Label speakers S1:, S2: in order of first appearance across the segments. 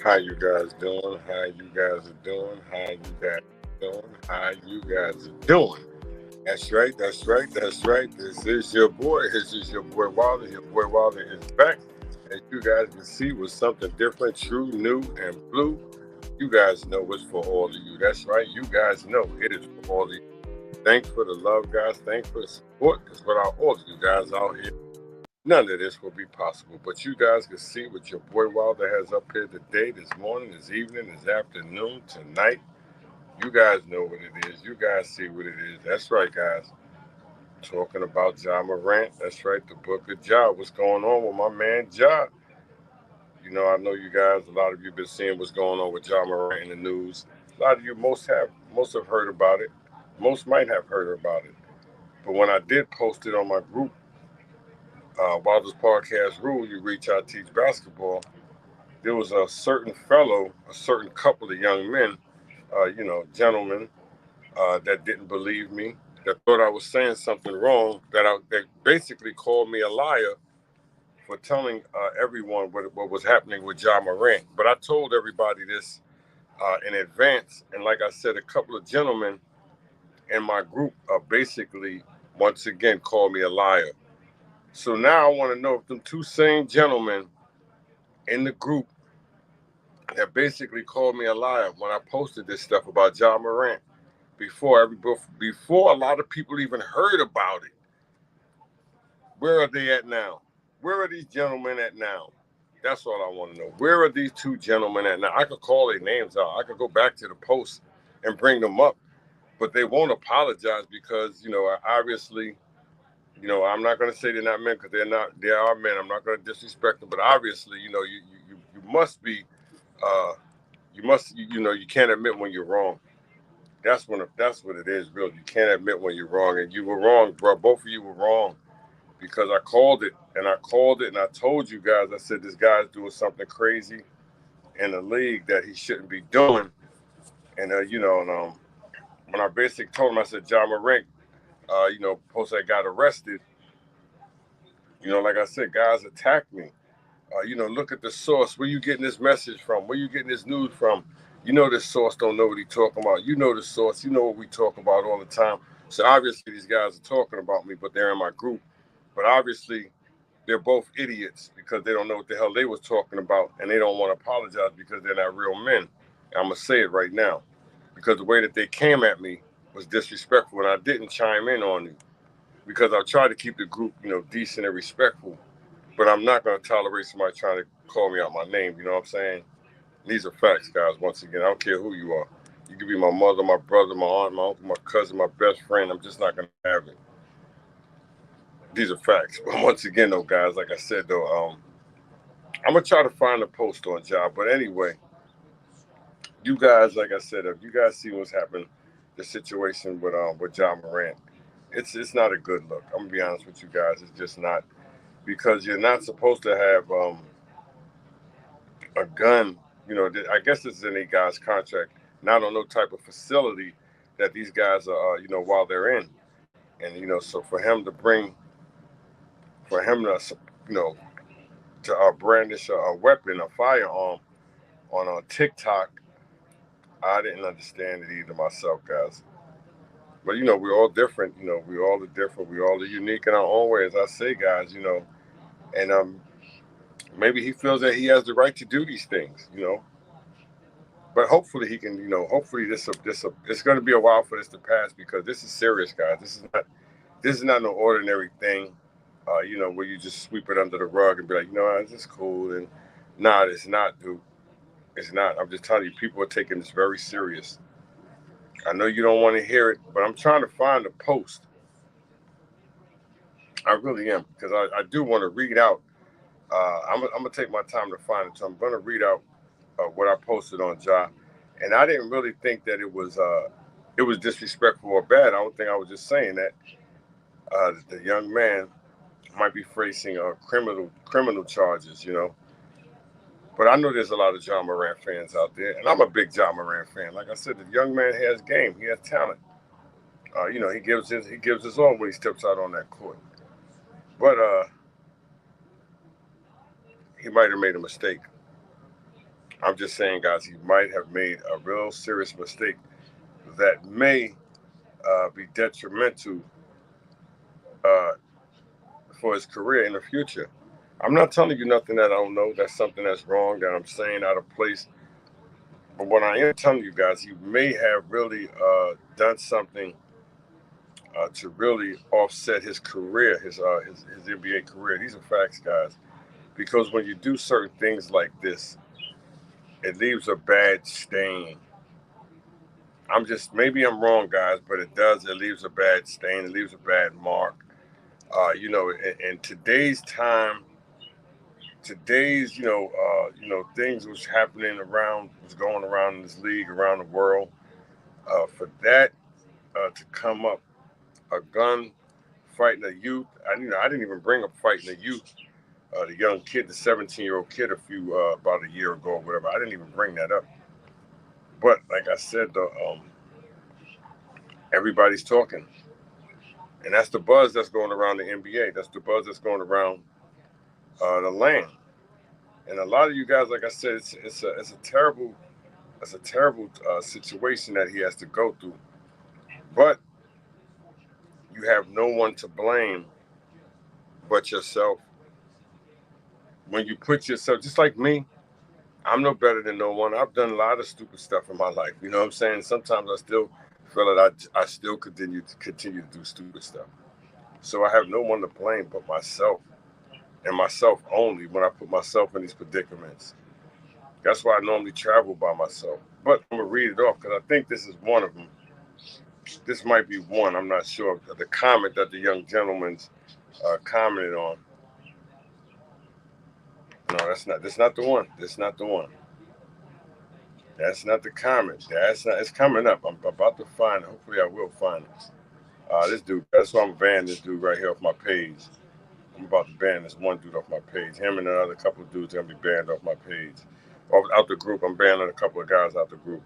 S1: How you guys doing? How you guys are doing? How you guys doing? How you guys are doing? That's right. That's right. That's right. This is your boy. This is your boy Wilder. Your boy Wilder is back. As you guys can see, with something different, true, new, and blue. You guys know it's for all of you. That's right. You guys know it is for all of you. Thanks for the love, guys. Thanks for the support. Because without all of you guys out here, none of this will be possible. But you guys can see what your boy Wilder has up here today, this morning, this evening, this afternoon, tonight. You guys know what it is. You guys see what it is. That's right, guys. Talking about Ja Morant. That's right, the Book of Ja. What's going on with my man Ja? I know you guys, a lot of you been seeing what's going on with Ja Morant in the news. A lot of you most have heard about it. Most might have heard about it. But when I did post it on my group, Wilder's Podcast Rule, you reach out, teach basketball, there was a certain fellow, a certain couple of young men, gentlemen, that didn't believe me, that thought I was saying something wrong, that basically called me a liar for telling everyone what was happening with Ja Morant. But I told everybody this in advance, and like I said, a couple of gentlemen in my group basically once again called me a liar. So now I want to know if them two same gentlemen in the group that basically called me a liar when I posted this stuff about Ja Morant before a lot of people even heard about it. Where are they at now? Where are these gentlemen at now? That's all I want to know. Where are these two gentlemen at now? I could call their names out. I could go back to the post and bring them up, but they won't apologize because obviously. I'm not going to say they're not men because they're not. They are men. I'm not going to disrespect them, but obviously, you must be. Uh, you can't admit when you're wrong. That's what it is, really. You can't admit when you're wrong, and you were wrong, bro. Both of you were wrong because I called it, and I told you guys. I said this guy's doing something crazy in the league that he shouldn't be doing, and when I basically told him, I said Ja Morant, post that got arrested. Like I said, guys attacked me. Look at the source. Where you getting this message from? Where you getting this news from? This source don't know what he talking about. The source. You know what we talk about all the time. So obviously these guys are talking about me, but they're in my group. But obviously they're both idiots because they don't know what the hell they was talking about, and they don't want to apologize because they're not real men. I'm gonna say it right now because the way that they came at me was disrespectful, and I didn't chime in on it because I tried to keep the group, decent and respectful. But I'm not going to tolerate somebody trying to call me out my name. You know what I'm saying? These are facts, guys. Once again, I don't care who you are. You could be my mother, my brother, my aunt, my uncle, my cousin, my best friend. I'm just not going to have it. These are facts. But once again, though, guys, like I said, though, I'm going to try to find a post on job. But anyway, you guys, like I said, if you guys see what's happened, the situation with Ja Morant, it's not a good look. I'm going to be honest with you guys. It's just not because you're not supposed to have a gun. I guess this is in a guy's contract, not on no type of facility that these guys are, while they're in. And, so for him to, you know, to brandish a weapon, a firearm on TikTok, I didn't understand it either myself, guys. But, we're all different. We all are different. We all are unique in our own way, as I say, guys, and maybe he feels that he has the right to do these things. But hopefully he can, hopefully it's going to be a while for this to pass because this is serious, guys. This is not no ordinary thing, where you just sweep it under the rug and be like, it's just cool. And nah, it's not, dude. It's not. I'm just telling you, people are taking this very serious. I know you don't want to hear it, but I'm trying to find a post. I really am because I do want to read out. I'm gonna take my time to find it, so I'm gonna read out what I posted on Ja, and I didn't really think that it was disrespectful or bad. I don't think I was just saying that the young man might be facing criminal charges. But I know there's a lot of Ja Morant fans out there, and I'm a big Ja Morant fan. Like I said, the young man has game. He has talent. He gives his all when he steps out on that court. But he might have made a mistake. I'm just saying, guys, he might have made a real serious mistake that may be detrimental uh, for his career in the future. I'm not telling you nothing that I don't know. That's something that's wrong, that I'm saying out of place. But what I am telling you guys, he may have really done something to really offset his career, his NBA career. These are facts, guys. Because when you do certain things like this, it leaves a bad stain. Maybe I'm wrong, guys, but it does. It leaves a bad stain. It leaves a bad mark. In today's time, things was happening was going around in this league, around the world. For that to come up, a gun fighting a youth. I didn't even bring up fighting a youth, the young kid, the 17-year-old kid, about a year ago or whatever. I didn't even bring that up. But like I said, everybody's talking, and that's the buzz that's going around the NBA. That's the buzz that's going around the land. And a lot of you guys, like I said, it's a terrible situation that he has to go through. But you have no one to blame but yourself. When you put yourself, just like me, I'm no better than no one. I've done a lot of stupid stuff in my life. You know what I'm saying? Sometimes I still feel that I still continue to do stupid stuff. So I have no one to blame but myself, and myself only, when I put myself in these predicaments. That's why I normally travel by myself. But I'm going to read it off because I think this is one of them. This might be one. I'm not sure. The comment that the young gentleman's commented on. No, that's not the one. That's not the one. That's not the comment. It's coming up. I'm about to find it. Hopefully I will find it. This dude, that's why I'm banning this dude right here off my page. I'm about to ban this one dude off my page. Him and another couple of dudes are going to be banned off my page. Out the group. I'm banning a couple of guys out the group.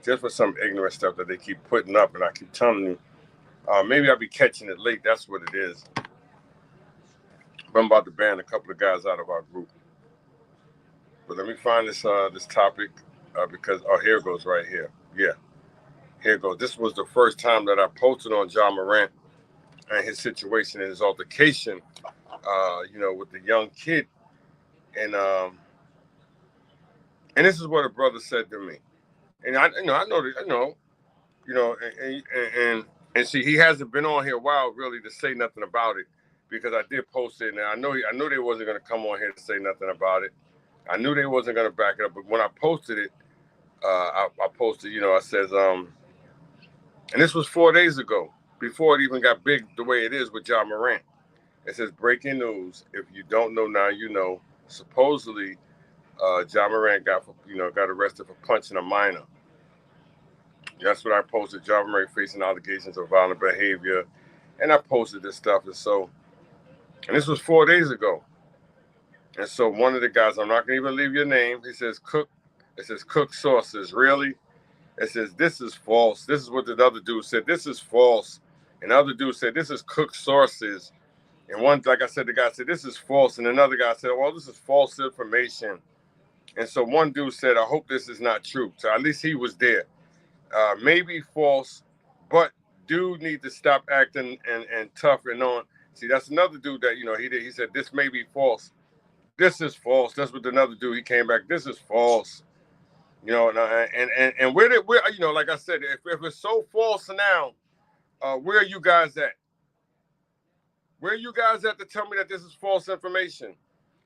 S1: Just for some ignorant stuff that they keep putting up, and I keep telling you, maybe I'll be catching it late. That's what it is. But I'm about to ban a couple of guys out of our group. But let me find this topic because here it goes right here. Yeah, here it goes. This was the first time that I posted on Ja Morant and his situation and his altercation, with the young kid, and this is what a brother said to me, and I know, and see, he hasn't been on here a while really to say nothing about it, because I did post it, and I knew they wasn't gonna come on here to say nothing about it. I knew they wasn't gonna back it up, but when I posted it, I posted, I says, and this was 4 days ago, before it even got big the way it is with Ja Morant. It says, breaking news. If you don't know now, you know. Supposedly, Ja Morant got arrested for punching a minor. That's what I posted. Ja Morant facing allegations of violent behavior, and I posted this stuff. And this was 4 days ago. And so one of the guys, I'm not gonna even leave your name. He says, Cook. It says, Cook sources. Really? It says, this is false. This is what the other dude said. This is false. And the other dude said, this is Cook sources. And one, like I said, the guy said, this is false. And another guy said, well, this is false information. And so one dude said, I hope this is not true. So at least he was there. Maybe false, but dude need to stop acting and tough and on. See, that's another dude that, he said, this may be false. This is false. That's what another dude, he came back, this is false. And where like I said, if it's so false now, where are you guys at? Where are you guys at to tell me that this is false information?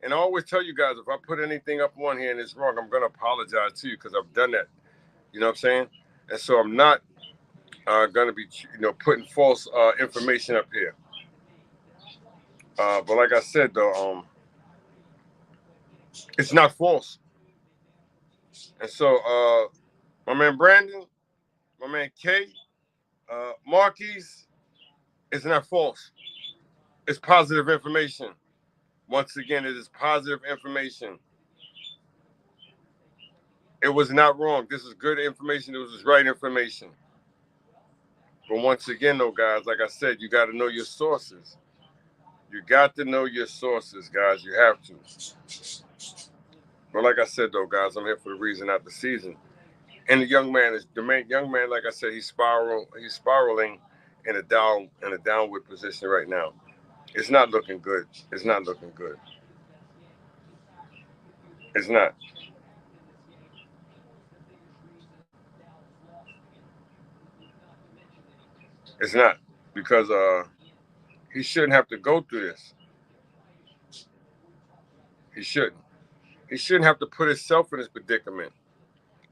S1: And I always tell you guys, if I put anything up on here and it's wrong, I'm going to apologize to you because I've done that. You know what I'm saying? And so I'm not going to be, putting false information up here. But like I said, though, it's not false. And so my man Brandon, my man Kay, Marquise, it's not false. It's positive information. Once again, it is positive information. It was not wrong. This is good information. It was right information. But once again, though, guys, like I said, you got to know your sources. You got to know your sources, guys. You have to. But like I said, though, guys, I'm here for the reason, not the season. And the young man. Like I said, he's spiraling in a downward position right now. It's not looking good. It's not looking good. It's not. It's not because he shouldn't have to go through this. He shouldn't. He shouldn't have to put himself in this predicament.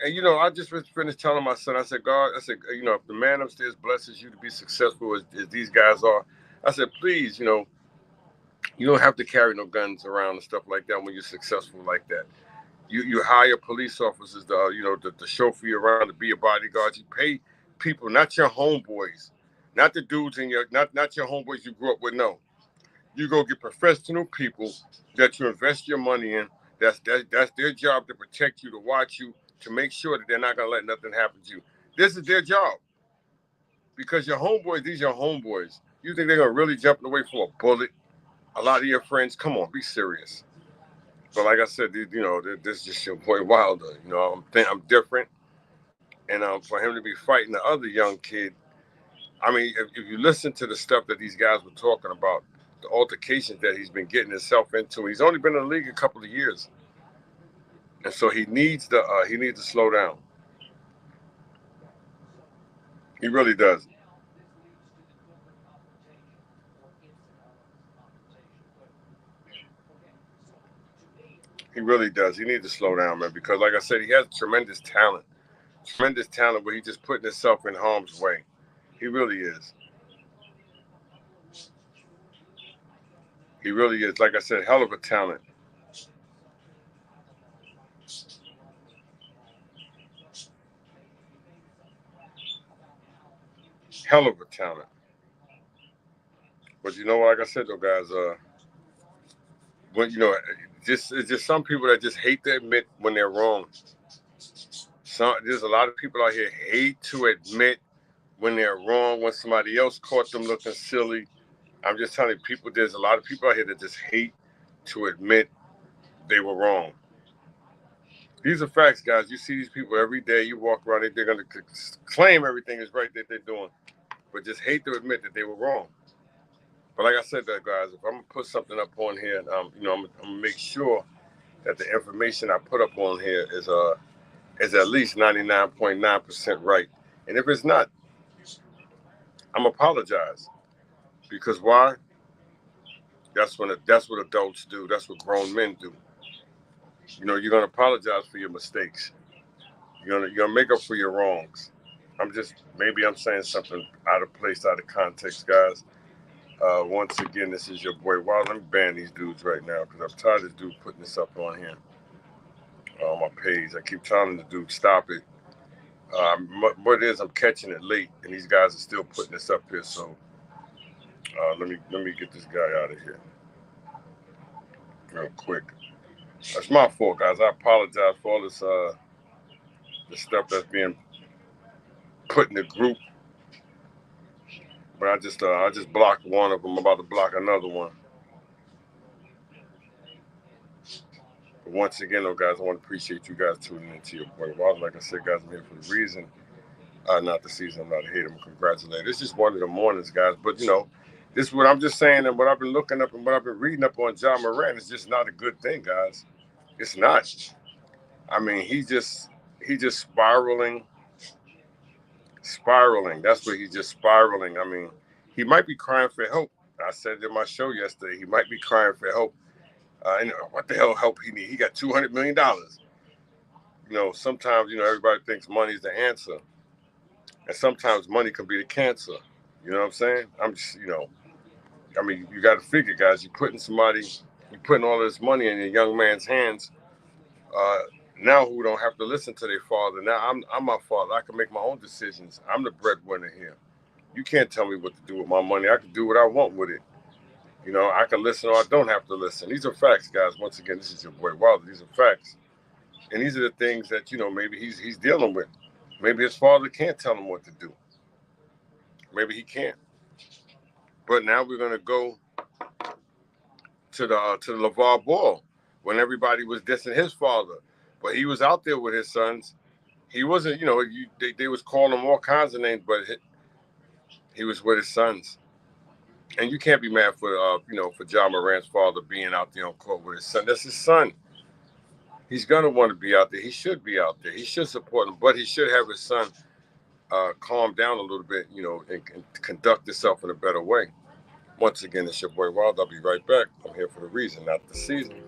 S1: And I just finished telling my son. I said, God, I said, if the man upstairs blesses you to be successful as these guys are, I said, please, you don't have to carry no guns around and stuff like that when you're successful like that. You hire police officers to chauffeur you around, to be your bodyguards. You pay people, not your homeboys, not the dudes in your not your homeboys you grew up with. No, you go get professional people that you invest your money in. That's their job, to protect you, to watch you, to make sure that they're not gonna let nothing happen to you. This is their job, because your homeboys, these are your homeboys. You think they're gonna really jump away from a bullet? A lot of your friends, come on, be serious. But like I said, this is just your boy Wilder. I'm different, and for him to be fighting the other young kid, I mean, if you listen to the stuff that these guys were talking about, the altercations that he's been getting himself into, he's only been in the league a couple of years, and so he needs to slow down. He really does. He really does. He needs to slow down, man, because like I said, he has tremendous talent, but he's just putting himself in harm's way. He really is. He really is. Like I said, hell of a talent. Hell of a talent. But like I said though, guys, when it's just some people that just hate to admit when they're wrong. There's a lot of people out here hate to admit when they're wrong, when somebody else caught them looking silly. I'm just telling you, people. There's a lot of people out here that just hate to admit they were wrong. These are facts, guys. You see these people every day. You walk around, they're going to claim everything is right that they're doing, but just hate to admit that they were wrong. But like I said, that guys, if I'm gonna put something up on here, I'm gonna make sure that the information I put up on here is at least 99.9% right. And if it's not, I'm apologize, because why? That's what adults do. That's what grown men do. You're gonna apologize for your mistakes. You're gonna make up for your wrongs. Maybe I'm saying something out of place, out of context, guys. Once again, this is your boy. Wow, let me ban these dudes right now, because I'm tired of this dude putting this up on here on my page. I keep telling the dude, stop it. What it is, I'm catching it late, and these guys are still putting this up here. So let me get this guy out of here real quick. That's my fault, guys. I apologize for all this stuff that's being put in the group. But I just blocked one of them. I'm about to block another one. But once again, though, guys, I want to appreciate you guys tuning into your boy. Well, like I said, guys, I'm here for the reason. Not the season. I'm not a hater. I'm congratulated. It's just one of the mornings, guys. But this is what I'm just saying, and what I've been looking up and what I've been reading up on Ja Morant is just not a good thing, guys. It's not. I mean, he just spiraling. That's what he's just spiraling. I mean, he might be crying for help. I said it in my show yesterday. He might be crying for help. And what the hell help he need? He got $200 million. Sometimes everybody thinks money is the answer, and sometimes money can be the cancer. You know what I'm saying? I'm just I mean, you got to figure, guys. You're putting all this money in a young man's hands. Uh, Now who don't have to listen to their father. Now I'm my father. I can make my own decisions. I'm the breadwinner here. You can't tell me what to do with my money. I can do what I want with it. I can listen or I don't have to listen. These are facts, guys. Once again, this is your boy Wilder. These are facts, and these are the things that maybe he's dealing with. Maybe his father can't tell him what to do. Maybe he can't. But now we're gonna go to the LeVar Ball. when everybody was dissing his father. But he was out there with his sons. He wasn't, they was calling him all kinds of names, but he was with his sons. And you can't be mad for Ja Morant's father being out there on court with his son. That's his son. He's gonna want to be out there. He should be out there. He should support him, but he should have his son calm down a little bit, and conduct himself in a better way. Once again, it's your boy Wild. I'll be right back. I'm here for the reason, not the season.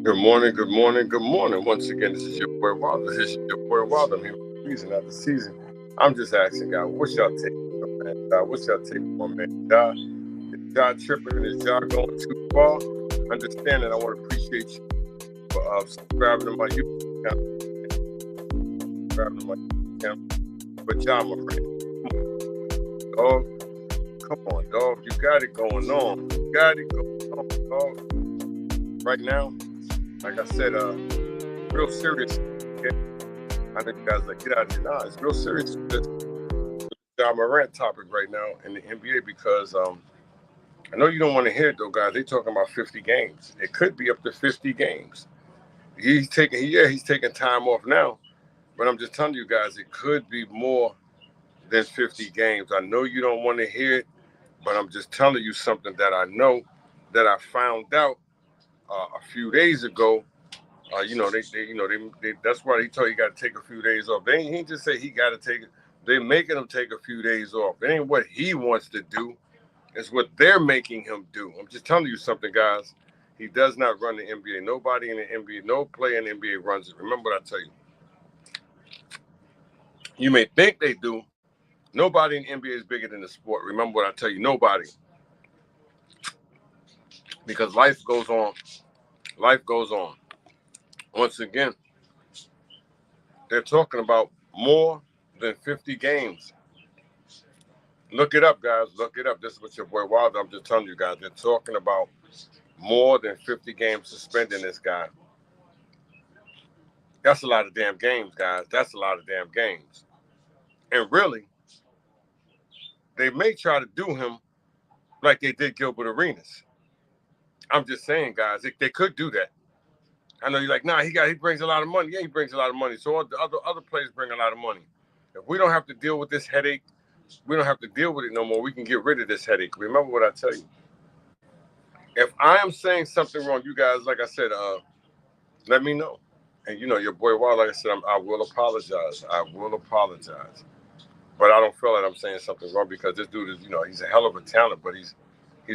S1: Good morning, good morning, good morning. Once again, this is your boy Wild. This is your boy Wild. I'm here for the reason, not the season. I'm just asking, God, what's y'all take on, man? What's y'all take on, man? Is Ja tripping? Is Ja going too far? Understand that I want to appreciate you for subscribing to my YouTube channel. Subscribing to my YouTube channel. But Ja Morant, dog. Come on, dog. You got it going on. You got it going on, dog. Right now, like I said, real serious. Okay? I think you guys like get out of here. Nah, it's real serious with this Ja Morant topic right now in the NBA because I know you don't want to hear it though, guys. They talking about 50 games. It could be up to 50 games. He's taking time off now, but I'm just telling you guys, it could be more than 50 games. I know you don't want to hear it, but I'm just telling you something that I know that I found out a few days ago. That's why he told you got to take a few days off. He ain't just say he got to take it. They're making him take a few days off. It ain't what he wants to do. It's what they're making him do. I'm just telling you something, guys. He does not run the NBA. Nobody in the NBA, no player in the NBA runs it. Remember what I tell you. You may think they do. Nobody in the NBA is bigger than the sport. Remember what I tell you. Nobody. Because life goes on. Life goes on. Once again, they're talking about more than 50 games. Look it up, guys. Look it up. This is what your boy Wilder. I'm just telling you guys. They're talking about more than 50 games suspending this guy. That's a lot of damn games, guys. That's a lot of damn games. And really, they may try to do him like they did Gilbert Arenas. I'm just saying, guys, they could do that. I know you're like, nah, he brings a lot of money. Yeah, he brings a lot of money. So all the other players bring a lot of money. If we don't have to deal with this headache, we don't have to deal with it no more. We can get rid of this headache. Remember what I tell you. If I am saying something wrong, you guys, like I said, let me know. And your boy Wild, like I said, I will apologize. I will apologize. But I don't feel like I'm saying something wrong because this dude is, he's a hell of a talent, but he's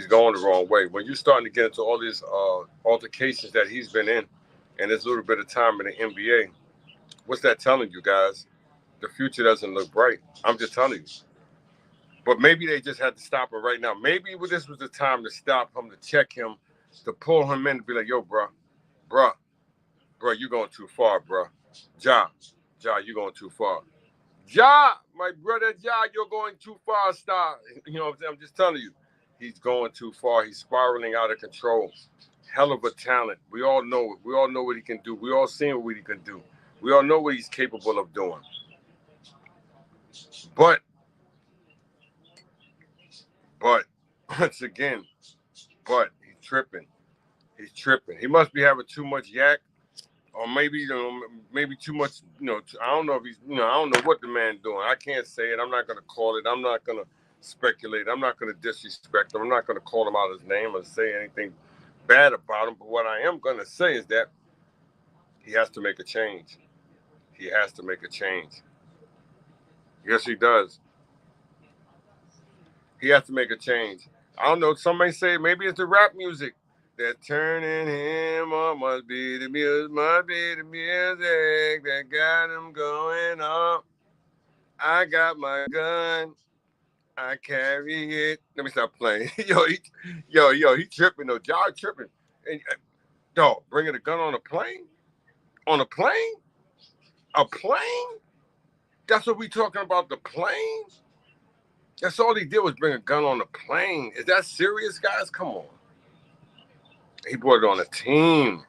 S1: going the wrong way. When you're starting to get into all these altercations that he's been in, and this little bit of time in the NBA, what's that telling you guys? The future doesn't look bright. I'm just telling you. But maybe they just had to stop him right now. Maybe this was the time to stop him, to check him, to pull him in, to be like, yo, bro, you going too far, bro. Ja, you going too far. Ja, my brother Ja, you're going too far, star. I'm just telling you. He's going too far. He's spiraling out of control. Hell of a talent. We all know it. We all know what he can do. We all seen what he can do. We all know what he's capable of doing. But once again, he's tripping. He's tripping. He must be having too much yak, or maybe maybe too much. I don't know if he's. I don't know what the man's doing. I can't say it. I'm not gonna call it. I'm not gonna speculate. I'm not gonna disrespect him. I'm not gonna call him out his name or say anything bad about him. But what I am gonna say is that he has to make a change. He has to make a change. Yes, he does. He has to make a change. I don't know. Somebody say maybe it's the rap music. That turning him on must be the music that got him going up. I got my gun. I carry it. Let me stop playing. He tripping though. Y'all tripping. And, dog, bringing a gun on a plane? On a plane? A plane? That's what we talking about, the plane? That's all he did was bring a gun on the plane. Is that serious, guys? Come on. He brought it on a team.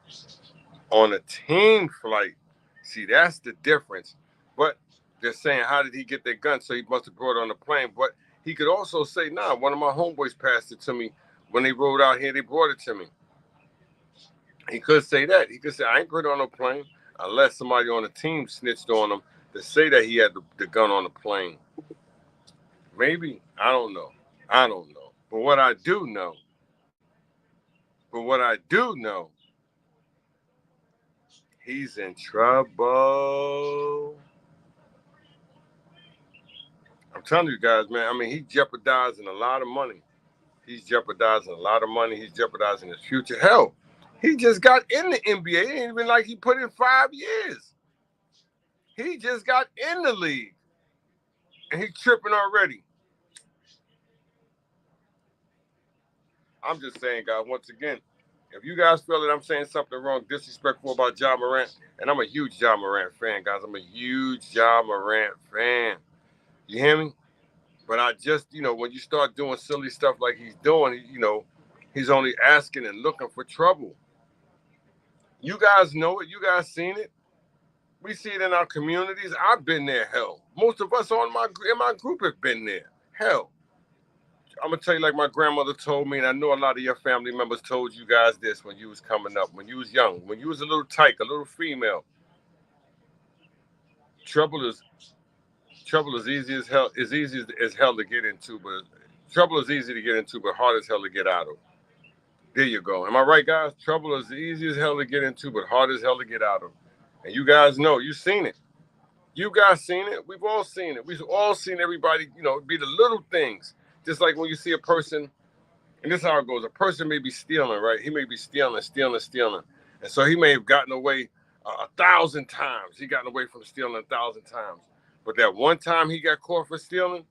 S1: On a team flight. See, that's the difference. But they're saying, how did he get that gun? So he must have brought it on the plane. But he could also say, nah, one of my homeboys passed it to me. When they rode out here, they brought it to me. He could say that. He could say, I ain't put it on no plane. Unless somebody on the team snitched on him to say that he had the gun on the plane. Maybe. I don't know. But what I do know, he's in trouble. I'm telling you guys, man. I mean, he's jeopardizing a lot of money. He's jeopardizing his future. Hell, he just got in the NBA. It ain't even like he put in 5 years. He just got in the league. And he's tripping already. I'm just saying, guys, once again, if you guys feel that I'm saying something wrong, disrespectful about Ja Morant, and I'm a huge Ja Morant fan, guys. I'm a huge Ja Morant fan. You hear me? But I just, when you start doing silly stuff like he's doing, he's only asking and looking for trouble. You guys know it. You guys seen it. We see it in our communities. I've been there, hell. Most of us in my group have been there. Hell. I'm going to tell you like my grandmother told me, and I know a lot of your family members told you guys this when you was coming up, when you was young, when you was a little tyke, a little female. Trouble is easy as hell. It's easy as hell to get into, but trouble is easy to get into, but hard as hell to get out of. There you go. Am I right, guys? Trouble is easy as hell to get into, but hard as hell to get out of. And you guys know, you've seen it. You guys seen it. We've all seen it. We've all seen everybody, be the little things. Just like when you see a person, and this is how it goes. A person may be stealing, right? He may be stealing. And so he may have gotten away 1,000 times. He gotten away from stealing 1,000 times. But that one time he got caught for stealing,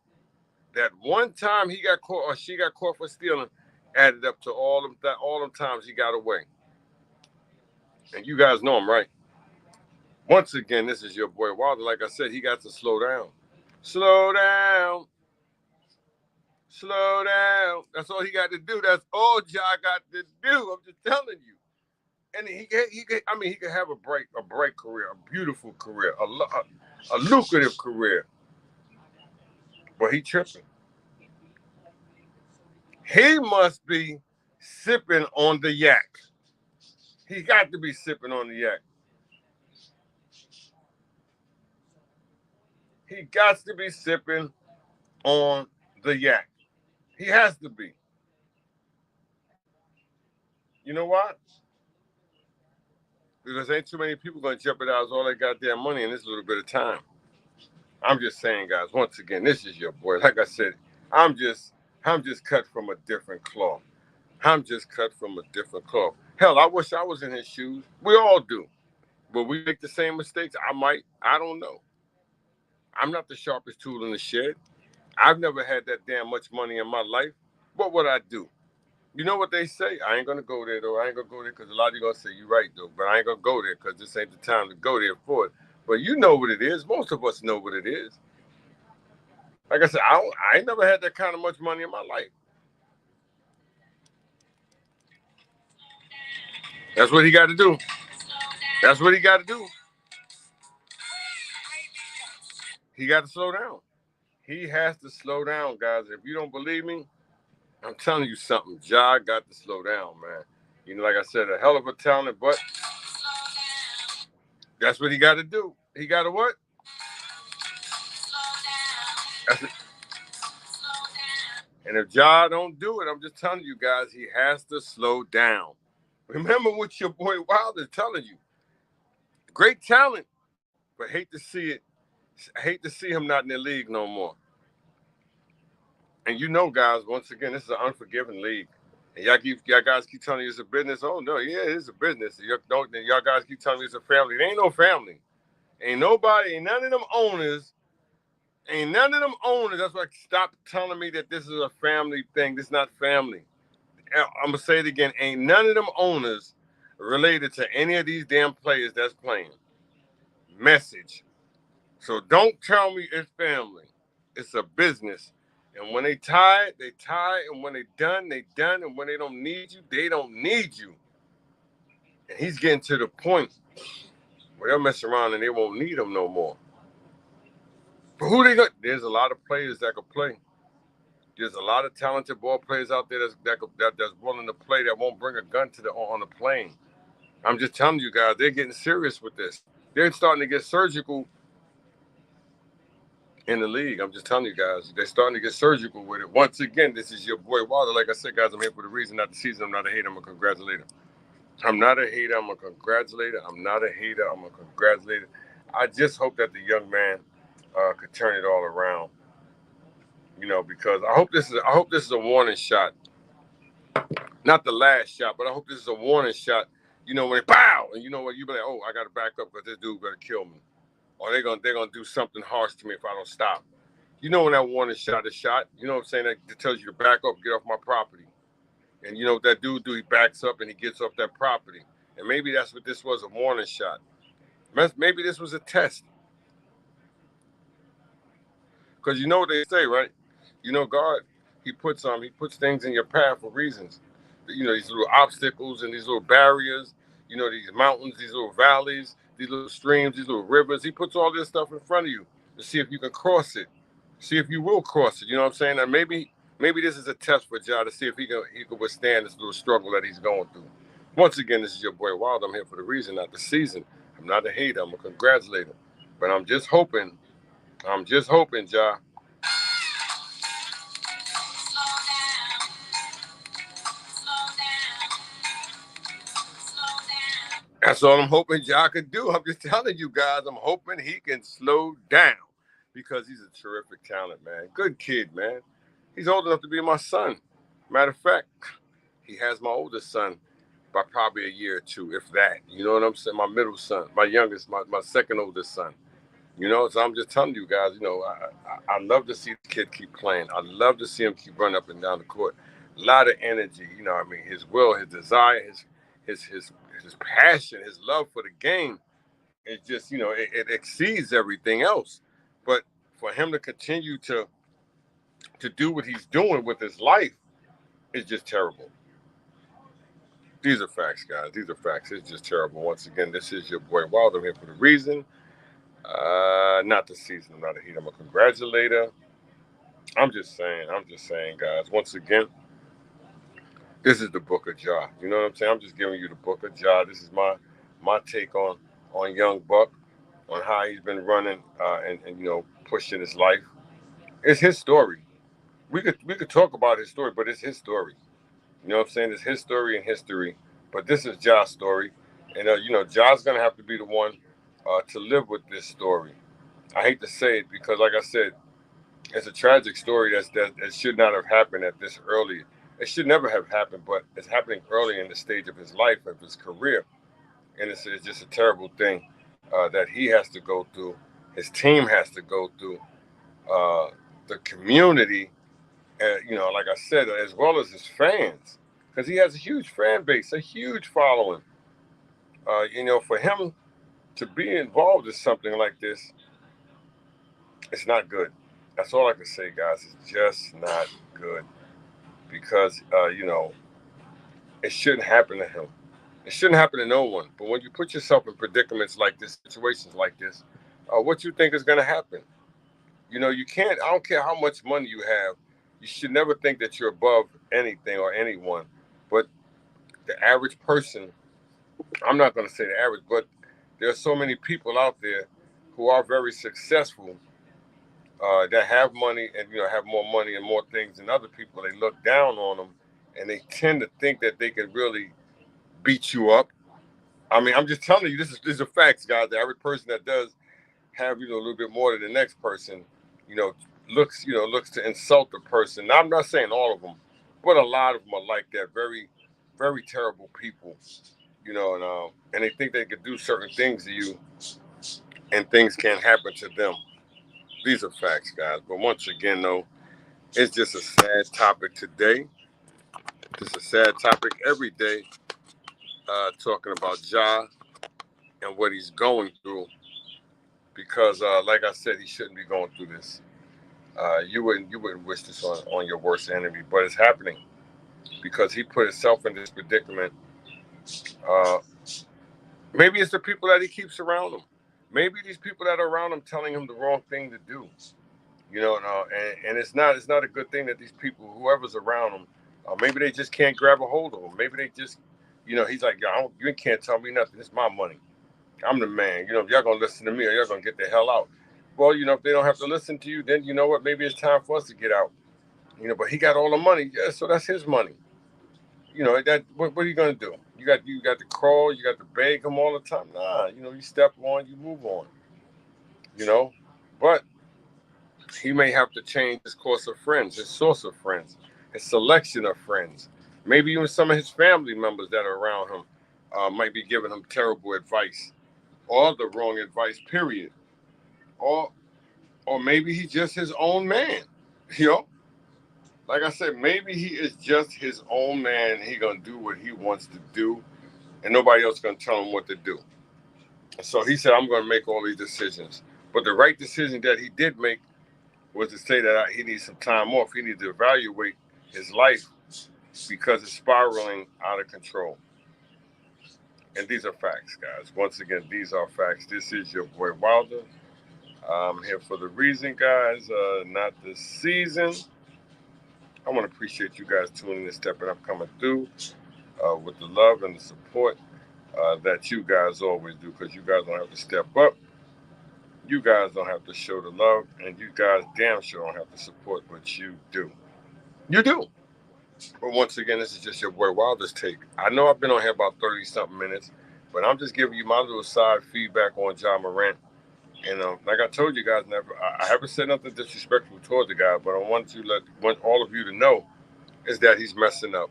S1: that one time he got caught or she got caught for stealing, added up to all them times he got away. And you guys know him, right? Once again, this is your boy Wilder. Like I said, he got to slow down. Slow down. Slow down. That's all he got to do. That's all Ja got to do. I'm just telling you. And he could have a bright career, a beautiful career, a lucrative career. But he tripping. He must be sipping on the yak. He got to be sipping on the yak. He got to be sipping on the yak. He has to be. You know what? Because ain't too many people going to jeopardize all their goddamn money in this little bit of time. I'm just saying, guys, once again, this is your boy. Like I said, I'm just cut from a different cloth. Hell, I wish I was in his shoes. We all do. But we make the same mistakes. I don't know. I'm not the sharpest tool in the shed. I've never had that damn much money in my life. What would I do? You know what they say? I ain't going to go there, though. I ain't going to go there because a lot of you going to say, you're right, though. But I ain't going to go there because this ain't the time to go there for it. But you know what it is. Most of us know what it is. Like I said, I ain't never had that kind of much money in my life. That's what he got to do. That's what he got to do. He got to slow down. He has to slow down, guys. If you don't believe me, I'm telling you something. Ja got to slow down, man. Like I said, a hell of a talent, but that's what he got to do. He got to what? That's it. And if Ja don't do it, I'm just telling you guys, he has to slow down. Remember what your boy Wilder's telling you. Great talent, but hate to see it. I hate to see him not in the league no more. And you know, guys, once again, this is an unforgiving league. And y'all guys keep telling you it's a business. Oh no, yeah, it is a business. Y'all guys keep telling me it's a family. It ain't no family. Ain't nobody, ain't none of them owners. Ain't none of them owners. That's why stop telling me that this is a family thing. This is not family. I'm gonna say it again. Ain't none of them owners related to any of these damn players that's playing. Message. So don't tell me it's family. It's a business. And when they tired, they tired. And when they done, they done. And when they don't need you, they don't need you. And he's getting to the point where they'll mess around and they won't need him no more. But who they got? There's a lot of players that could play. There's a lot of talented ball players out there that's willing to play that won't bring a gun to on the plane. I'm just telling you guys, they're getting serious with this. They're starting to get surgical in the league. I'm just telling you guys, they're starting to get surgical with it. Once again, this is your boy Wilder. Like I said, guys, I'm here for the reason, not the season. I'm not a hater. I'm a congratulator. I'm not a hater. I'm a congratulator. I'm not a hater. I'm a congratulator. I just hope that the young man could turn it all around. You know, because I hope this is a warning shot. Not the last shot, but I hope this is a warning shot. You know, when it pow, and you know what, you be like, oh, I gotta back up because this dude gonna kill me. Or they're gonna do something harsh to me if I don't stop. You know when that warning shot is shot, you know what I'm saying? That tells you to back up, get off my property. And you know what that dude do? He backs up and he gets off that property. And maybe that's what this was, a warning shot. Maybe this was a test. Because you know what they say, right? You know, God, he puts things in your path for reasons. You know, these little obstacles and these little barriers, you know, these mountains, these little valleys, these little streams, these little rivers. He puts all this stuff in front of you to see if you can cross it. See if you will cross it. You know what I'm saying? And maybe this is a test for Ja to see if he can withstand this little struggle that he's going through. Once again, this is your boy Wild. I'm here for the reason, not the season. I'm not a hater. I'm a congratulator. But I'm just hoping, Ja. That's all I'm hoping Ja can do. I'm just telling you guys, I'm hoping he can slow down because he's a terrific talent, man. Good kid, man. He's old enough to be my son. Matter of fact, he has my oldest son by probably a year or two, if that. You know what I'm saying? My middle son, my youngest, my second oldest son. You know, so I'm just telling you guys, you know, I love to see the kid keep playing. I love to see him keep running up and down the court. A lot of energy, you know what I mean? His will, his desire, his passion, his love for the game. It's just, you know, it exceeds everything else. But for him to continue to do what he's doing with his life is just terrible. These are facts, guys. These are facts. It's just terrible. Once again, this is your boy Wild. I'm here for the reason. Not the season. I'm not a heat. I'm a congratulator. I'm just saying, guys. Once again, this is the Book of Ja. You know what I'm saying? I'm just giving you the Book of Ja. This is my take on young Buck, on how he's been running and you know pushing his life. It's his story. We could talk about his story, but it's his story. You know what I'm saying? It's his story and history. But this is Ja's story, and you know Ja's gonna have to be the one to live with this story. I hate to say it because, like I said, it's a tragic story that should not have happened at this early. It should never have happened, but it's happening early in the stage of his life, of his career, and it's just a terrible thing that he has to go through. His team has to go through. The community, you know, like I said, as well as his fans, because he has a huge fan base, a huge following. You know, for him to be involved in something like this, it's not good. That's all I can say, guys. It's just not good because, you know, it shouldn't happen to him. It shouldn't happen to no one. But when you put yourself in predicaments like this, situations like this, what you think is going to happen? You know, you can't, I don't care how much money you have, you should never think that you're above anything or anyone. But the average person, I'm not going to say the average, but there are so many people out there who are very successful that have money and, you know, have more money and more things than other people. They look down on them and they tend to think that they can really beat you up. I mean, I'm just telling you, this is facts, guys. The average person that does have, you know, a little bit more than the next person, you know, looks to insult the person. Now, I'm not saying all of them, but a lot of them are like that. Very, very terrible people. And they think they could do certain things to you, and things can't happen to them. These are facts, guys. But once again, though, it's just a sad topic today. Just a sad topic every day. Talking about Ja and what he's going through, because, like I said, he shouldn't be going through this. You wouldn't wish this on your worst enemy, but it's happening because he put himself in this predicament. Uh, Maybe it's the people that he keeps around him. Maybe these people that are around him telling him the wrong thing to do. And it's not a good thing that these people, whoever's around him, maybe they just can't grab a hold of him. Maybe they just, he's like, you can't tell me nothing. It's my money. I'm the man. If y'all gonna listen to me, or y'all gonna get the hell out. Well, if they don't have to listen to you, then you know what? Maybe it's time for us to get out. But he got all the money. Yeah, so that's his money. That what are you gonna do? You got to crawl, you got to beg him all the time. Nah, you step on, you move on. You know, but he may have to change his course of friends, his source of friends, his selection of friends. Maybe even some of his family members that are around him might be giving him terrible advice or the wrong advice. Period. Or or maybe he's just his own man. You know, like I said, maybe he is just his own man. He gonna do what he wants to do, and nobody else gonna tell him what to do. So he said, "I'm gonna make all these decisions." But the right decision that he did make was to say that he needs some time off. He needs to evaluate his life because it's spiraling out of control. And these are facts, guys. Once again, these are facts. This is your boy Wilder. I'm here for the reason, guys, not the season. I want to appreciate you guys tuning in, stepping up, coming through with the love and the support that you guys always do, because you guys don't have to step up. You guys don't have to show the love, and you guys damn sure don't have to support, but you do. You do. But once again, this is just your boy Wilder's take. I know I've been on here about 30-something minutes, but I'm just giving you my little side feedback on Ja Morant. And like I told you guys, I haven't said nothing disrespectful towards the guy, but I want all of you to know is that he's messing up.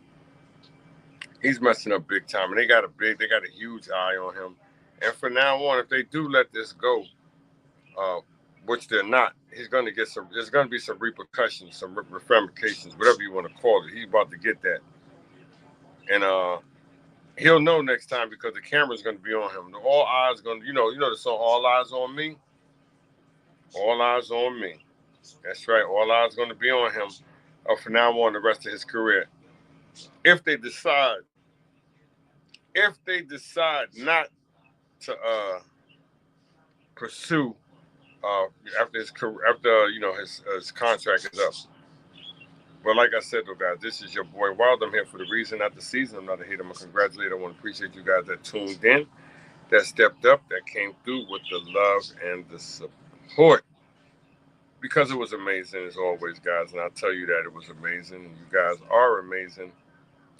S1: He's messing up big time, and they got a huge eye on him. And from now on, if they do let this go, which they're not, he's going to get some. There's going to be some repercussions, some ramifications, whatever you want to call it. He's about to get that, and he'll know next time because the camera's going to be on him. All eyes going to, the song "All Eyes on Me." All eyes on me. That's right. All eyes going to be on him from now on the rest of his career. If they decide not to pursue after his contract is up. But like I said, though, guys, this is your boy Wild. I'm here for the reason, not the season. I'm not a hater. I'm a congratulator. I want to appreciate you guys that tuned in, that stepped up, that came through with the love and the support. Because it was amazing as always, guys. And I'll tell you that it was amazing. And you guys are amazing.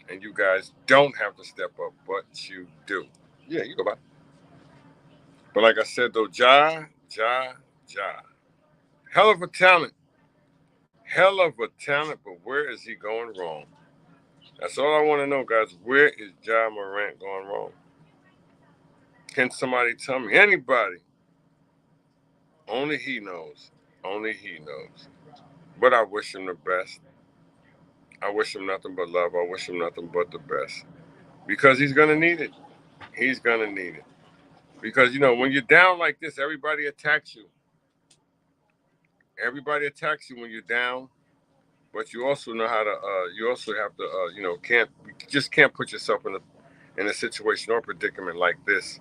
S1: And you guys don't have to step up, but you do. Yeah, you go back. But like I said, though, Ja. Hell of a talent. Hell of a talent, but where is he going wrong? That's all I want to know, guys. Where is Ja Morant going wrong? Can somebody tell me? Anybody? Only he knows. Only he knows. But I wish him the best. I wish him nothing but love. I wish him nothing but the best. Because he's going to need it. He's going to need it. Because, when you're down like this, everybody attacks you. Everybody attacks you when you're down. But you also know how to, you also have to, you just can't put yourself in a situation or predicament like this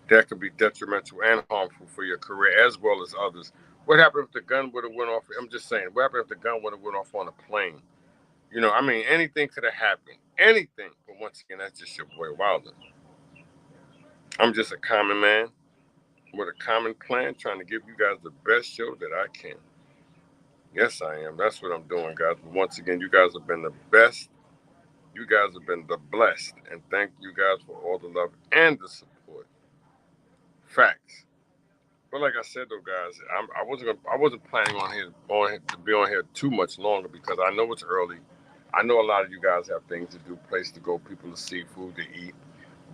S1: that could be detrimental and harmful for your career as well as others. What happened if the gun would have went off? I'm just saying, what happened if the gun would have went off on a plane? Anything could have happened. Anything. But once again, that's just your boy Wilder. I'm just a common man with a common plan trying to give you guys the best show that I can. Yes, I am. That's what I'm doing, guys. But once again, you guys have been the best. You guys have been the blessed. And thank you guys for all the love and the support. Facts. But like I said though, guys, I wasn't planning to be on here too much longer because I know it's early. I know a lot of you guys have things to do, place to go, people to see, food to eat,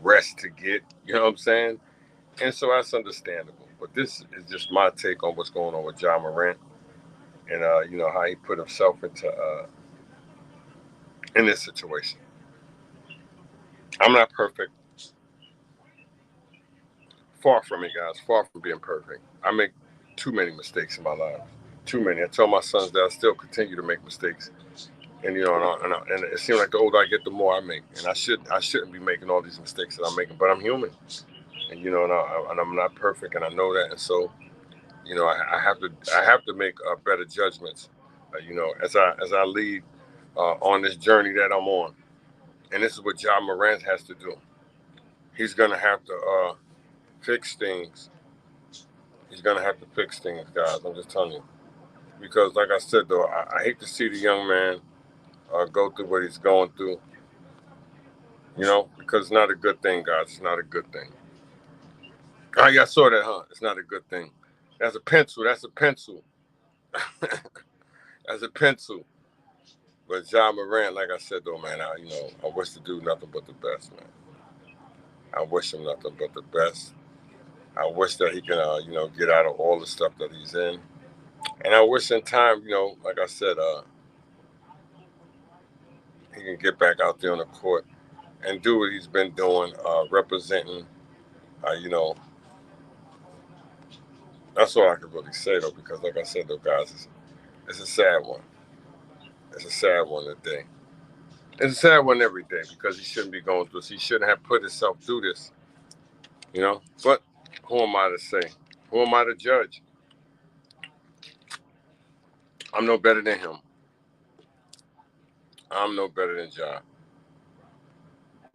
S1: rest to get. You know what I'm saying? And so that's understandable. But this is just my take on what's going on with Ja Morant and you know how he put himself into in this situation. I'm not perfect. Far from it, guys. Far from being perfect. I make too many mistakes in my life. Too many. I tell my sons that I still continue to make mistakes, and you know, and it seems like the older I get, the more I make, and I shouldn't be making all these mistakes that I'm making, but I'm human, and you know, and I'm not perfect, and I know that, and so you know, I have to make better judgments, you know, as I lead on this journey that I'm on, and this is what Ja Morant has to do. He's gonna have to fix things. He's gonna have to fix things, guys. I'm just telling you. Because, like I said, though, I hate to see the young man go through what he's going through. You know, because it's not a good thing, guys. It's not a good thing. Oh, yeah, I saw that, huh? It's not a good thing. That's a pencil. That's a pencil. That's a pencil. But Ja Morant, like I said, though, man, I wish to do nothing but the best, man. I wish him nothing but the best. I wish that he can, you know, get out of all the stuff that he's in. And I wish in time, you know, like I said, he can get back out there on the court and do what he's been doing, representing, you know, that's all I can really say, though, because like I said, though, guys, it's a sad one. It's a sad one today. It's a sad one every day because he shouldn't be going through this. He shouldn't have put himself through this, you know. But who am I to say? Who am I to judge? I'm no better than him. I'm no better than John.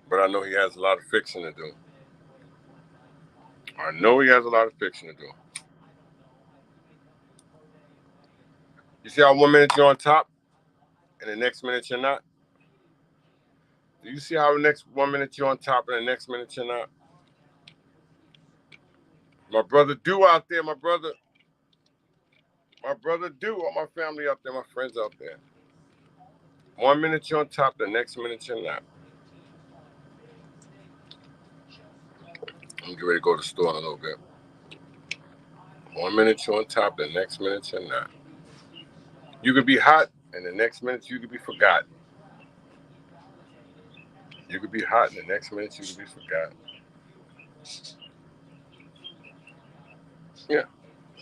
S1: But I know he has a lot of fixing to do. I know he has a lot of fixing to do. You see how 1 minute you're on top and the next minute you're not? Do you see how the next 1 minute you're on top and the next minute you're not? My brother Do out there, my brother Do, all my family out there, my friends out there. 1 minute you're on top, the next minute you're not. I'm getting ready to go to the store in a little bit. 1 minute you're on top, the next minute you're not. You could be hot, and the next minute you could be forgotten. You could be hot, and the next minute you could be forgotten.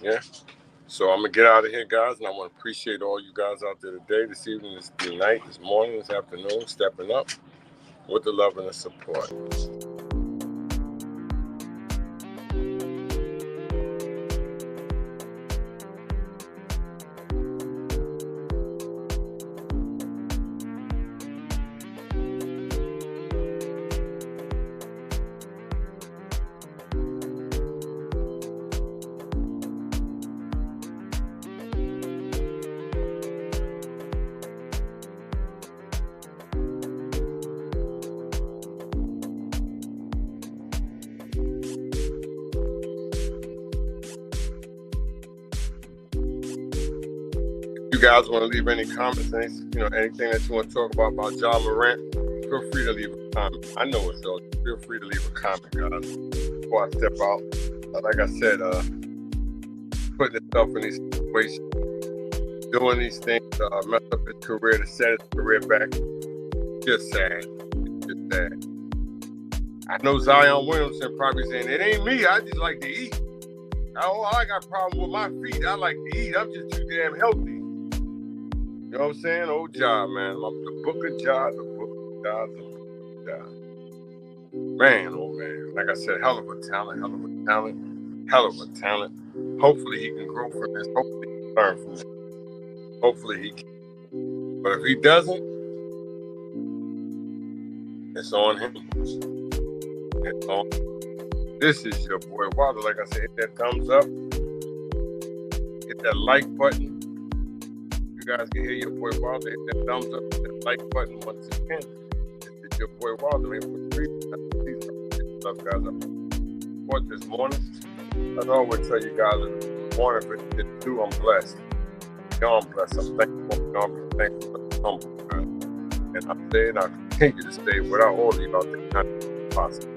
S1: Yeah. So I'm going to get out of here, guys, and I want to appreciate all you guys out there today, this evening, this night, this morning, this afternoon, stepping up with the love and the support. You guys want to leave any comments, anything that you want to talk about Ja Morant, feel free to leave a comment. I know it's all. Feel free to leave a comment, guys, before I step out. Like I said, putting himself in these situations, doing these things, mess up his career, to set his career back. Just sad. Just sad. I know Zion Williamson probably saying, it ain't me, I just like to eat. I got a problem with my feet. I like to eat. I'm just too damn healthy. You know what I'm saying? Oh, Ja, man. The Book of Ja, the Book of Ja, the Book of Ja. Man, oh, man. Like I said, hell of a talent. Hopefully he can grow from this. Hopefully he can learn from this. Hopefully he can. But if he doesn't, it's on him. It's on him. This is your boy Wilder. Like I said, hit that thumbs up. Hit that like button. You guys can hear your boy Wilder. Hit that thumbs up, hit that like button once again. This is your boy Wilder. Man, for 3 love, guys. I support this morning. I always tell you guys, one, if it's two, I'm blessed. I'm blessed. I'm thankful. I'm thankful for the humble, guys. And I'm saying I continue to stay without all of y'all. It's not possible.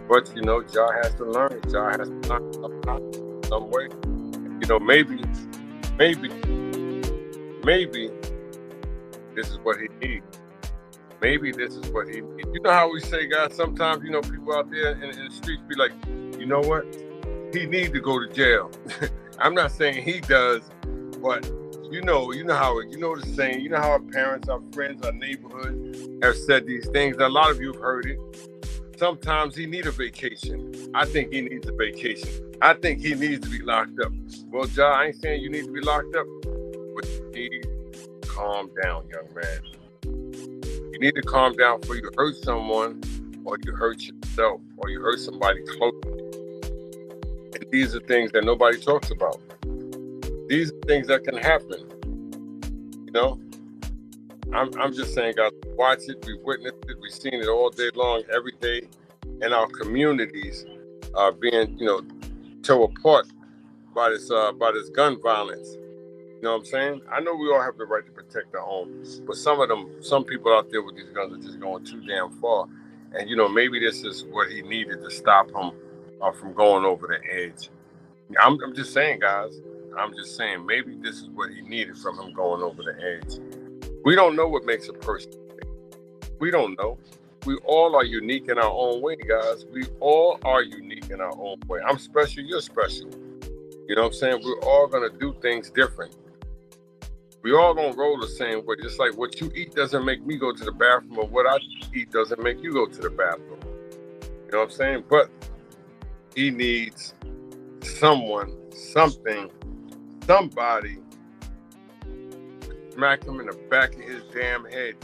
S1: But you know, Ja has to learn. Ja has to learn some way. You know, maybe this is what he needs. Maybe this is what he needs. You know how we say, guys, sometimes, you know, people out there in the streets be like, you know what? He needs to go to jail. I'm not saying he does, but you know how, you know the saying, you know how our parents, our friends, our neighborhood have said these things. A lot of you have heard it. Sometimes he needs a vacation. I think he needs a vacation. I think he needs to be locked up. Well, Ja, I ain't saying you need to be locked up, but you need to calm down, young man. You need to calm down before you hurt someone, or you hurt yourself, or you hurt somebody close. And these are things that nobody talks about. These are things that can happen. You know? I'm just saying, guys, watch it, we witnessed it, we've seen it all day long, every day, and our communities are being, you know, torn apart by this gun violence. You know what I'm saying? I know we all have the right to protect our own, but some people out there with these guns are just going too damn far. And you know, maybe this is what he needed to stop him from going over the edge. I'm just saying, guys. I'm just saying, maybe this is what he needed from him going over the edge. We don't know what makes a person. We don't know. We all are unique in our own way, guys. We all are unique in our own way. I'm special, you're special. You know what I'm saying? We're all going to do things different. We all don't roll the same way. Just like what you eat doesn't make me go to the bathroom, or what I eat doesn't make you go to the bathroom. You know what I'm saying? But he needs someone, something, somebody smack him in the back of his damn head.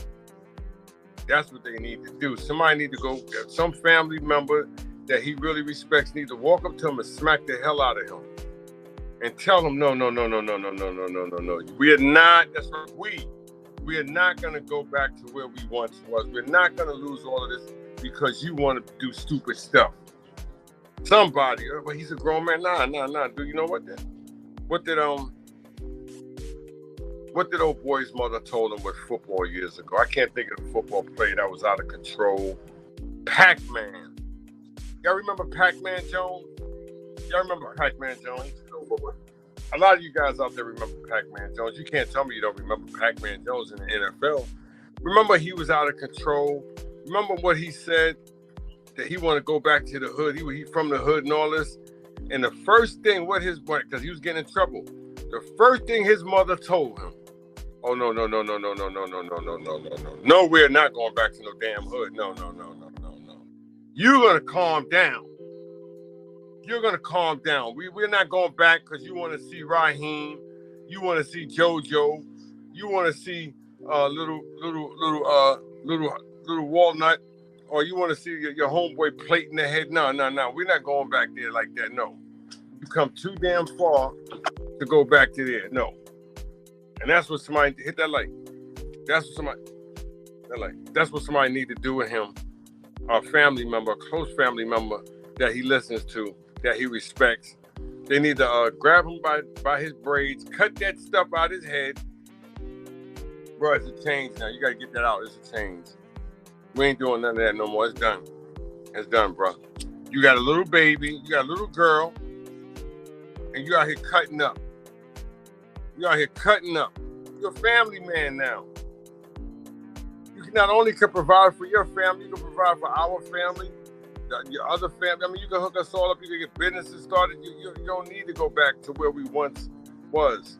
S1: That's what they need to do. Somebody need to go, some family member that he really respects need to walk up to him and smack the hell out of him and tell him, no. We are not, that's right, we are not going to go back to where we once was. We're not going to lose all of this because you want to do stupid stuff. Somebody, well, he's a grown man. Nah. Do you know what then? What did old boy's mother told him with football years ago? I can't think of the football player that was out of control. Pac-Man. Y'all remember Pac-Man Jones? Y'all remember Pac-Man Jones? A lot of you guys out there remember Pac-Man Jones. You can't tell me you don't remember Pac-Man Jones in the NFL. Remember he was out of control. Remember what he said? That he wanted to go back to the hood. He from the hood and all this. And the first thing, because he was getting in trouble. The first thing his mother told him, oh, no. No, we're not going back to no damn hood. No. You're going to calm down. You're going to calm down. We're not going back because you want to see Raheem. You want to see JoJo. You want to see little Walnut. Or you want to see your homeboy plate in the head. No. We're not going back there like that. No. You come too damn far to go back to there. No. And that's what somebody hit that light. That's what somebody need to do with him. A family member, a close family member that he listens to, that he respects. They need to grab him by his braids, cut that stuff out his head. Bro, it's a change now. You got to get that out. It's a change. We ain't doing none of that no more. It's done. It's done, bro. You got a little baby. You got a little girl. And you out here cutting up. You're a family man now. You not only can provide for your family, you can provide for our family, your other family. I mean, you can hook us all up. You can get businesses started. You don't need to go back to where we once was.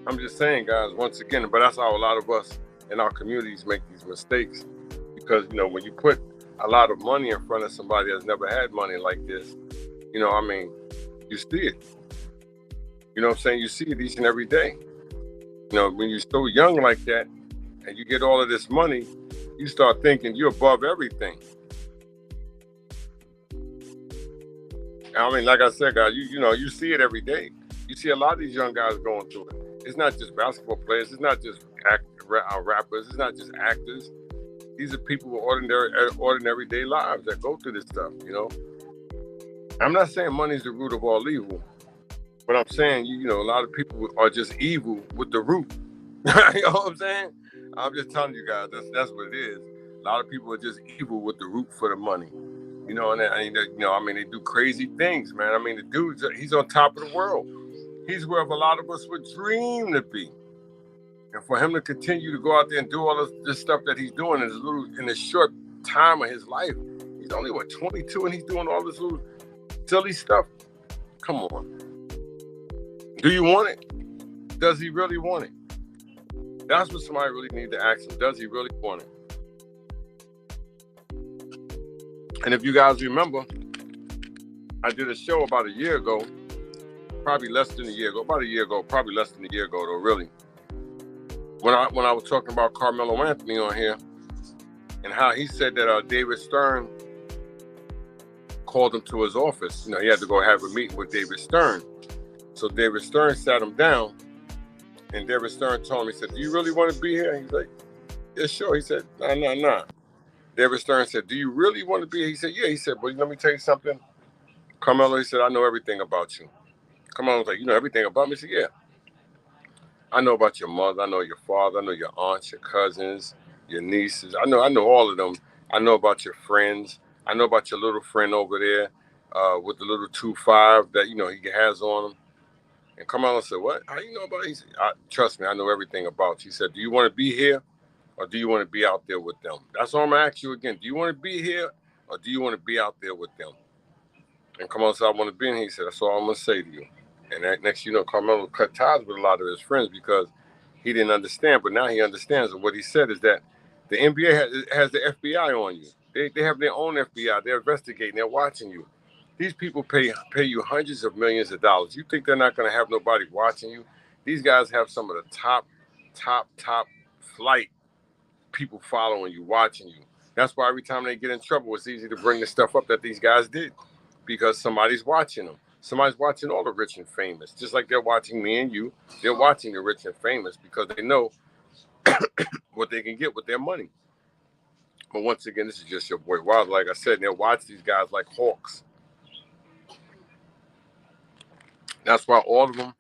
S1: I'm just saying, guys, once again, but that's how a lot of us in our communities make these mistakes. Because, you know, when you put a lot of money in front of somebody that's never had money like this, you know, I mean, you see it. You know what I'm saying? You see it each and every day. You know, when you're so young like that and you get all of this money, you start thinking you're above everything. I mean, like I said, guys, you know, you see it every day. You see a lot of these young guys going through it. It's not just basketball players. It's not just rappers. It's not just actors. These are people with ordinary day lives that go through this stuff, you know. I'm not saying money's the root of all evil, but I'm saying, you know, a lot of people are just evil with the root. You know what I'm saying? I'm just telling you guys, that's what it is. A lot of people are just evil with the root for the money. You know, and they do crazy things, man. I mean, the dude, he's on top of the world. He's where a lot of us would dream to be. And for him to continue to go out there and do all this stuff that he's doing in this short time of his life, he's only, 22, and he's doing all this little silly stuff. Come on. Do you want it? Does he really want it? That's what somebody really need to ask him. Does he really want it? And if you guys remember, I did a show about a year ago, probably less than a year ago, probably less than a year ago though, really. When I was talking about Carmelo Anthony on here and how he said that David Stern called him to his office. You know, he had to go have a meeting with David Stern. So David Stern sat him down, and David Stern told him, he said, "Do you really want to be here?" He's like, "Yeah, sure." He said, "Nah. David Stern said, "Do you really want to be here?" He said, "Yeah." He said, "But let me tell you something, Carmelo," he said, "I know everything about you." Carmelo was like, "You know everything about me?" He said, "Yeah. I know about your mother. I know your father. I know your aunts, your cousins, your nieces. I know all of them. I know about your friends. I know about your little friend over there with the little 2.5 that, you know, he has on him." And Carmelo said, "What? How you know about it?" He said, "Trust me, I know everything about you." He said, "Do you want to be here or do you want to be out there with them?" That's all I'm going to ask you again. Do you want to be here or do you want to be out there with them? And Carmelo said, "I want to be in here." He said, "That's all I'm going to say to you." And that next, you know, Carmelo cut ties with a lot of his friends because he didn't understand. But now he understands. And what he said is that the NBA has the FBI on you. They have their own FBI. They're investigating. They're watching you. These people pay you hundreds of millions of dollars. You think they're not going to have nobody watching you? These guys have some of the top flight people following you, watching you. That's why every time they get in trouble, it's easy to bring the stuff up that these guys did because somebody's watching them. Somebody's watching all the rich and famous, just like they're watching me and you. They're watching the rich and famous because they know what they can get with their money. But once again, this is just your boy Wild. Like I said, they'll watch these guys like hawks. That's why all of them,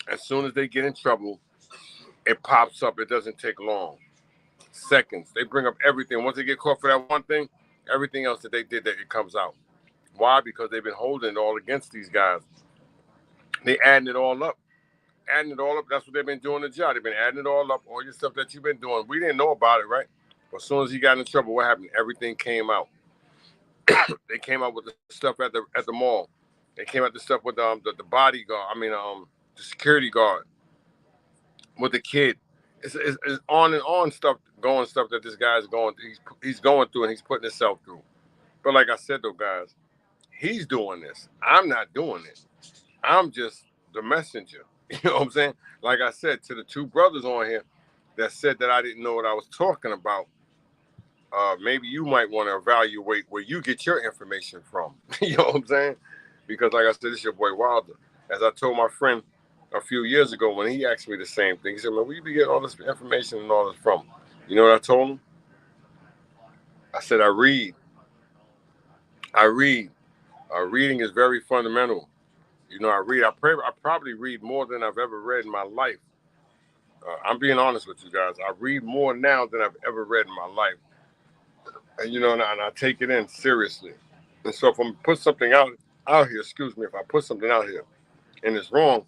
S1: as soon as they get in trouble, it pops up. It doesn't take long. Seconds. They bring up everything. Once they get caught for that one thing, everything else that they did, that it comes out. Why? Because they've been holding it all against these guys. They adding it all up. Adding it all up. That's what they've been doing the job. They've been adding it all up. All your stuff that you've been doing. We didn't know about it, right? But as soon as he got in trouble, what happened? Everything came out. They came out with the stuff at the mall. They came out the stuff with the bodyguard. The security guard with the kid. It's on and on stuff that this guy's going through. He's going through and he's putting himself through. But like I said, though, guys, he's doing this. I'm not doing this. I'm just the messenger. You know what I'm saying? Like I said, to the two brothers on here that said that I didn't know what I was talking about, maybe you might want to evaluate where you get your information from. You know what I'm saying? Because like I said, this is your boy Wilder. As I told my friend a few years ago when he asked me the same thing, he said, "Man, where you be getting all this information and all this from?" You know what I told him? I said, I read. Reading is very fundamental. You know, I read. I probably read more than I've ever read in my life. I'm being honest with you guys. I read more now than I've ever read in my life. And, you know, and I take it in seriously. And so if I'm put something out here, if I put something out here and it's wrong,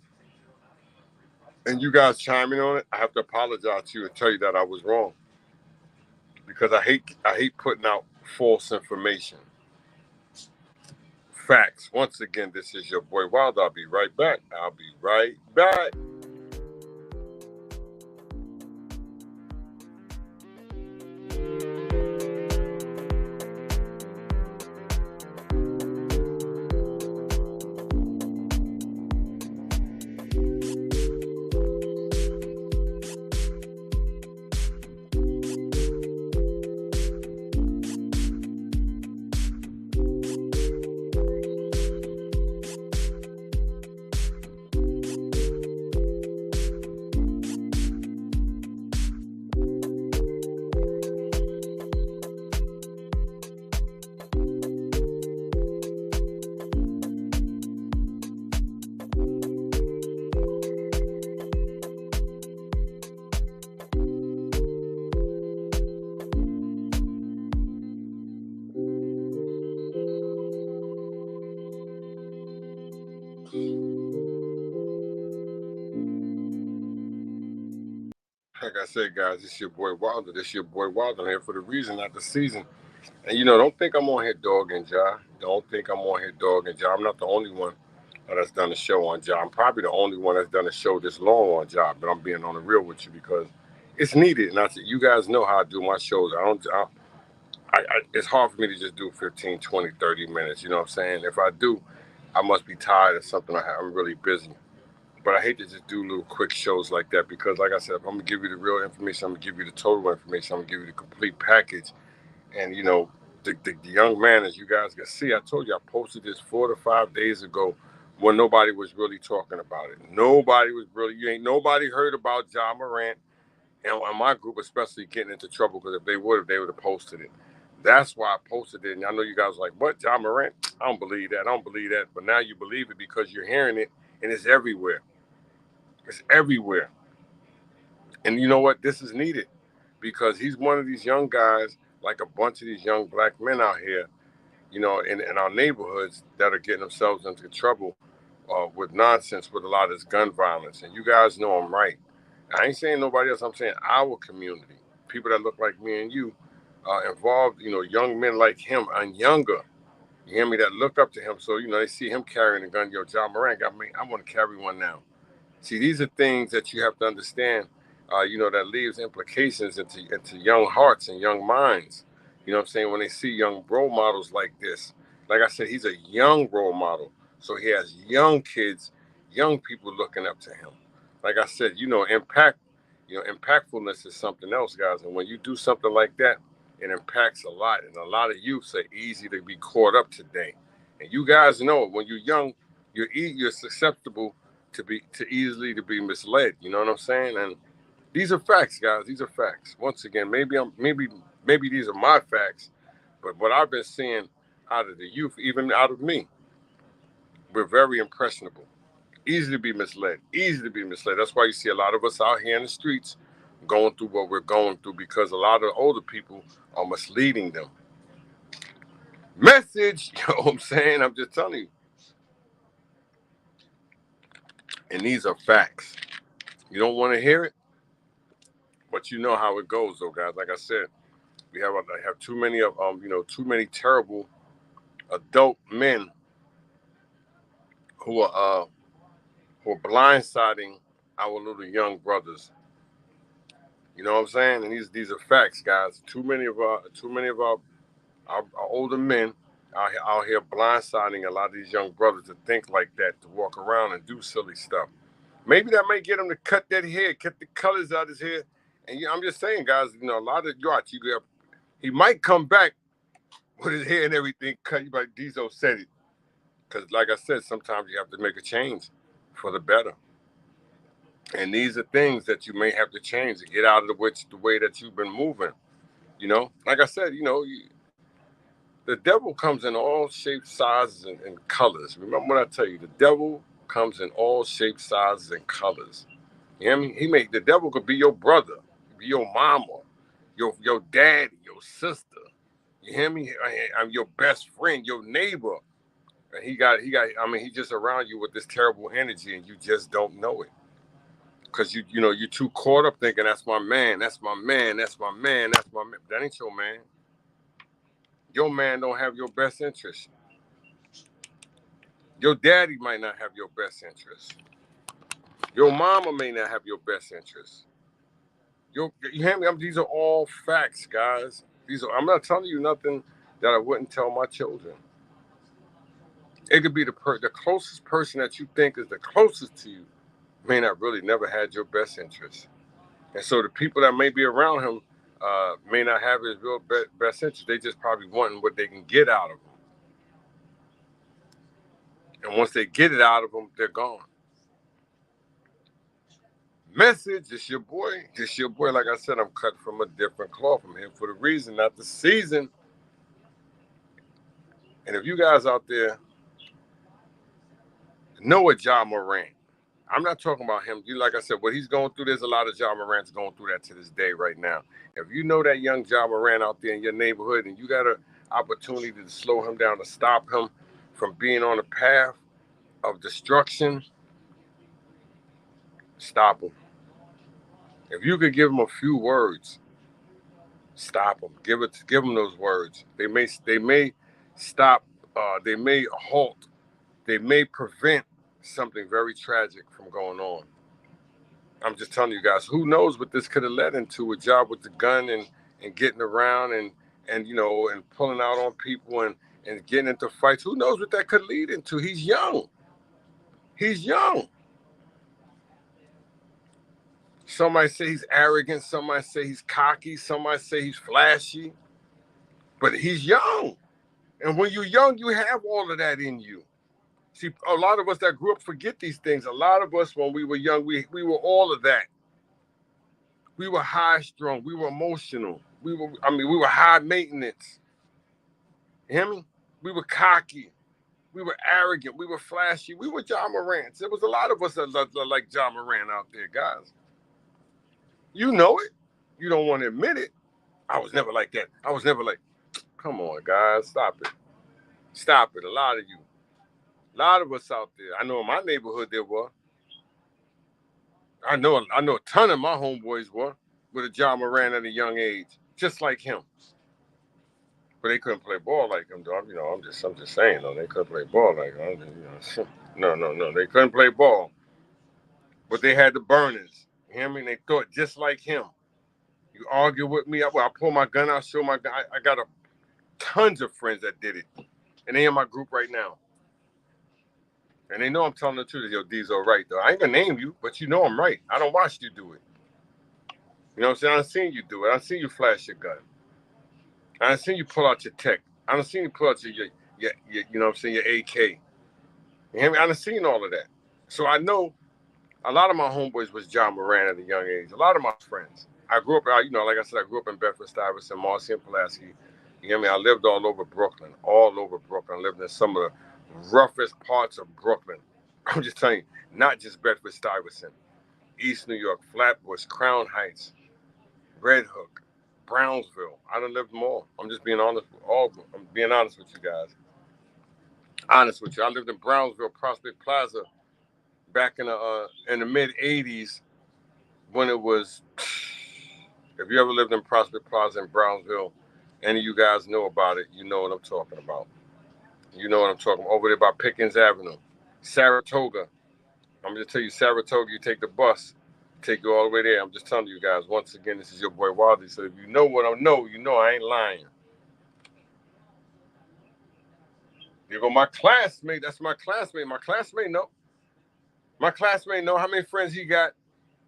S1: and you guys chime in on it, I have to apologize to you and tell you that I was wrong. Because I hate putting out false information. Facts. Once again, this is your boy Wild. I'll be right back. Like I said, guys, this your boy Wilder. This your boy Wilder here for the reason, not the season. And don't think I'm on here dogging Ja. Don't think I'm on here dogging Ja. I'm not the only one that's done a show on Ja. I'm probably the only one that's done a show this long on Ja. But I'm being on the real with you because it's needed. And you guys know how I do my shows. It's hard for me to just do 15, 20, 30 minutes. You know what I'm saying? If I do, I must be tired of something. I'm really busy. But I hate to just do little quick shows like that because, like I said, if I'm going to give you the real information, I'm going to give you the total information, I'm going to give you the complete package. And, the young man, as you guys can see, I told you I posted this 4 to 5 days ago when nobody was really talking about it. Nobody heard about Ja Morant and my group, especially getting into trouble because if they would have posted it. That's why I posted it. And I know you guys are like, what, Ja Morant? I don't believe that. I don't believe that. But now you believe it because you're hearing it and it's everywhere. It's everywhere. And you know what? This is needed because he's one of these young guys, like a bunch of these young black men out here, in our neighborhoods that are getting themselves into trouble with nonsense with a lot of this gun violence. And you guys know I'm right. I ain't saying nobody else. I'm saying our community, people that look like me and you, involved, young men like him and younger. You hear me? That look up to him. So, they see him carrying a gun. Yo, Ja Morant got me. I want to carry one now. See, these are things that you have to understand, that leaves implications into young hearts and young minds. You know what I'm saying? When they see young role models like this, like I said, he's a young role model. So he has young kids, young people looking up to him. Like I said, impactfulness is something else, guys. And when you do something like that, it impacts a lot. And a lot of youths are easy to be caught up today. And you guys know when you're young, you're susceptible to easily to be misled. You know what I'm saying? And these are facts, guys. These are facts. Once again, maybe these are my facts, but what I've been seeing out of the youth, even out of me, we're very impressionable. Easy to be misled. Easy to be misled. That's why you see a lot of us out here in the streets going through what we're going through because a lot of older people are misleading them. Message, you know what I'm saying? I'm just telling you. And these are facts. You don't want to hear it, but you know how it goes, though, guys. Like I said, I have too many terrible adult men who are blindsiding our little young brothers. You know what I'm saying? And these are facts, guys. Too many of our older men out here blindsiding a lot of these young brothers to think like that, to walk around and do silly stuff. Maybe that may get him to cut that hair, cut the colors out of his hair. And I'm just saying, guys, a lot of he might come back with his hair and everything cut. Like Diesel said it. Because, like I said, sometimes you have to make a change for the better. And these are things that you may have to change to get out of the way that you've been moving. Like I said, the devil comes in all shapes, sizes, and colors. Remember what I tell you, the devil comes in all shapes, sizes, and colors. You hear me? The devil could be your brother, be your mama, your daddy, your sister. You hear me? I'm your best friend, your neighbor. And he's just around you with this terrible energy and you just don't know it. Because you're too caught up thinking that's my man, that's my man, that's my man, that's my man. That ain't your man. Your man don't have your best interest. Your daddy might not have your best interest. Your mama may not have your best interest. You hear me? These are all facts, guys. I'm not telling you nothing that I wouldn't tell my children. It could be the closest person that you think is the closest to you may not really never had your best interest. And so the people that may be around him may not have his real best interest. They just probably wanting what they can get out of him. And once they get it out of him, they're gone. Message, it's your boy. It's your boy. Like I said, I'm cut from a different cloth. I'm here for the reason, not the season. And if you guys out there know a Ja Morant, I'm not talking about him. Like I said, what he's going through, there's a lot of Ja Morants going through that to this day right now. If you know that young Ja Morant out there in your neighborhood and you got an opportunity to slow him down, to stop him from being on a path of destruction, stop him. If you could give them a few words, stop them. Give them those words. They may stop. They may halt. They may prevent something very tragic from going on. I'm just telling you guys, who knows what this could have led into, a job with the gun and getting around and and pulling out on people and getting into fights. Who knows what that could lead into? He's young. He's young. Somebody say he's arrogant. Somebody say he's cocky. Somebody say he's flashy. But he's young. And when you're young, you have all of that in you. See, a lot of us that grew up forget these things. A lot of us, when we were young, we were all of that. We were high strung. We were emotional. We were high maintenance. You hear me? We were cocky. We were arrogant. We were flashy. We were Ja Morant. There was a lot of us that looked like Ja Morant out there, guys. You know it. You don't want to admit it. I was never like that. I was never like, come on, guys. Stop it. Stop it. A lot of you. A lot of us out there. I know in my neighborhood there were. I know a ton of my homeboys were with a Ja Morant at a young age, just like him. But they couldn't play ball like him, though. I'm just saying, though, they couldn't play ball like him. No, they couldn't play ball. But they had the burners. You hear me? They thought just like him. You argue with me, I pull my gun out, show my gun. I got tons of friends that did it, and they in my group right now. And they know I'm telling the truth. Yo, D's all right, though. I ain't gonna name you, but you know I'm right. I don't watch you do it. You know what I'm saying? I done seen you do it. I done seen you flash your gun. I done seen you pull out your tech. I done seen you pull out your you know what I'm saying, your AK. You hear me? I done seen all of that. So I know a lot of my homeboys was Ja Morant at a young age. A lot of my friends. I grew up, like I said, I grew up in Bedford-Stuyvesant, Marcy, and Pulaski. You hear me? I lived all over Brooklyn. I lived in some of the roughest parts of Brooklyn. I'm just telling you, not just Bedford-Stuyvesant. East New York, Flatbush, Crown Heights, Red Hook, Brownsville. I done lived them all. I'm just being honest. I'm being honest with you guys. Honest with you. I lived in Brownsville, Prospect Plaza, back in the mid '80s, when it was. If you ever lived in Prospect Plaza in Brownsville, any of you guys know about it, you know what I'm talking about. You know what I'm talking about. Over there by Pickens Avenue, Saratoga. I'm going to tell you, Saratoga, you take the bus, take you all the way there. I'm just telling you guys, once again, this is your boy Wildy. So if you know what I know, you know I ain't lying. There go my classmate. That's my classmate. My classmate know. My classmate know how many friends he got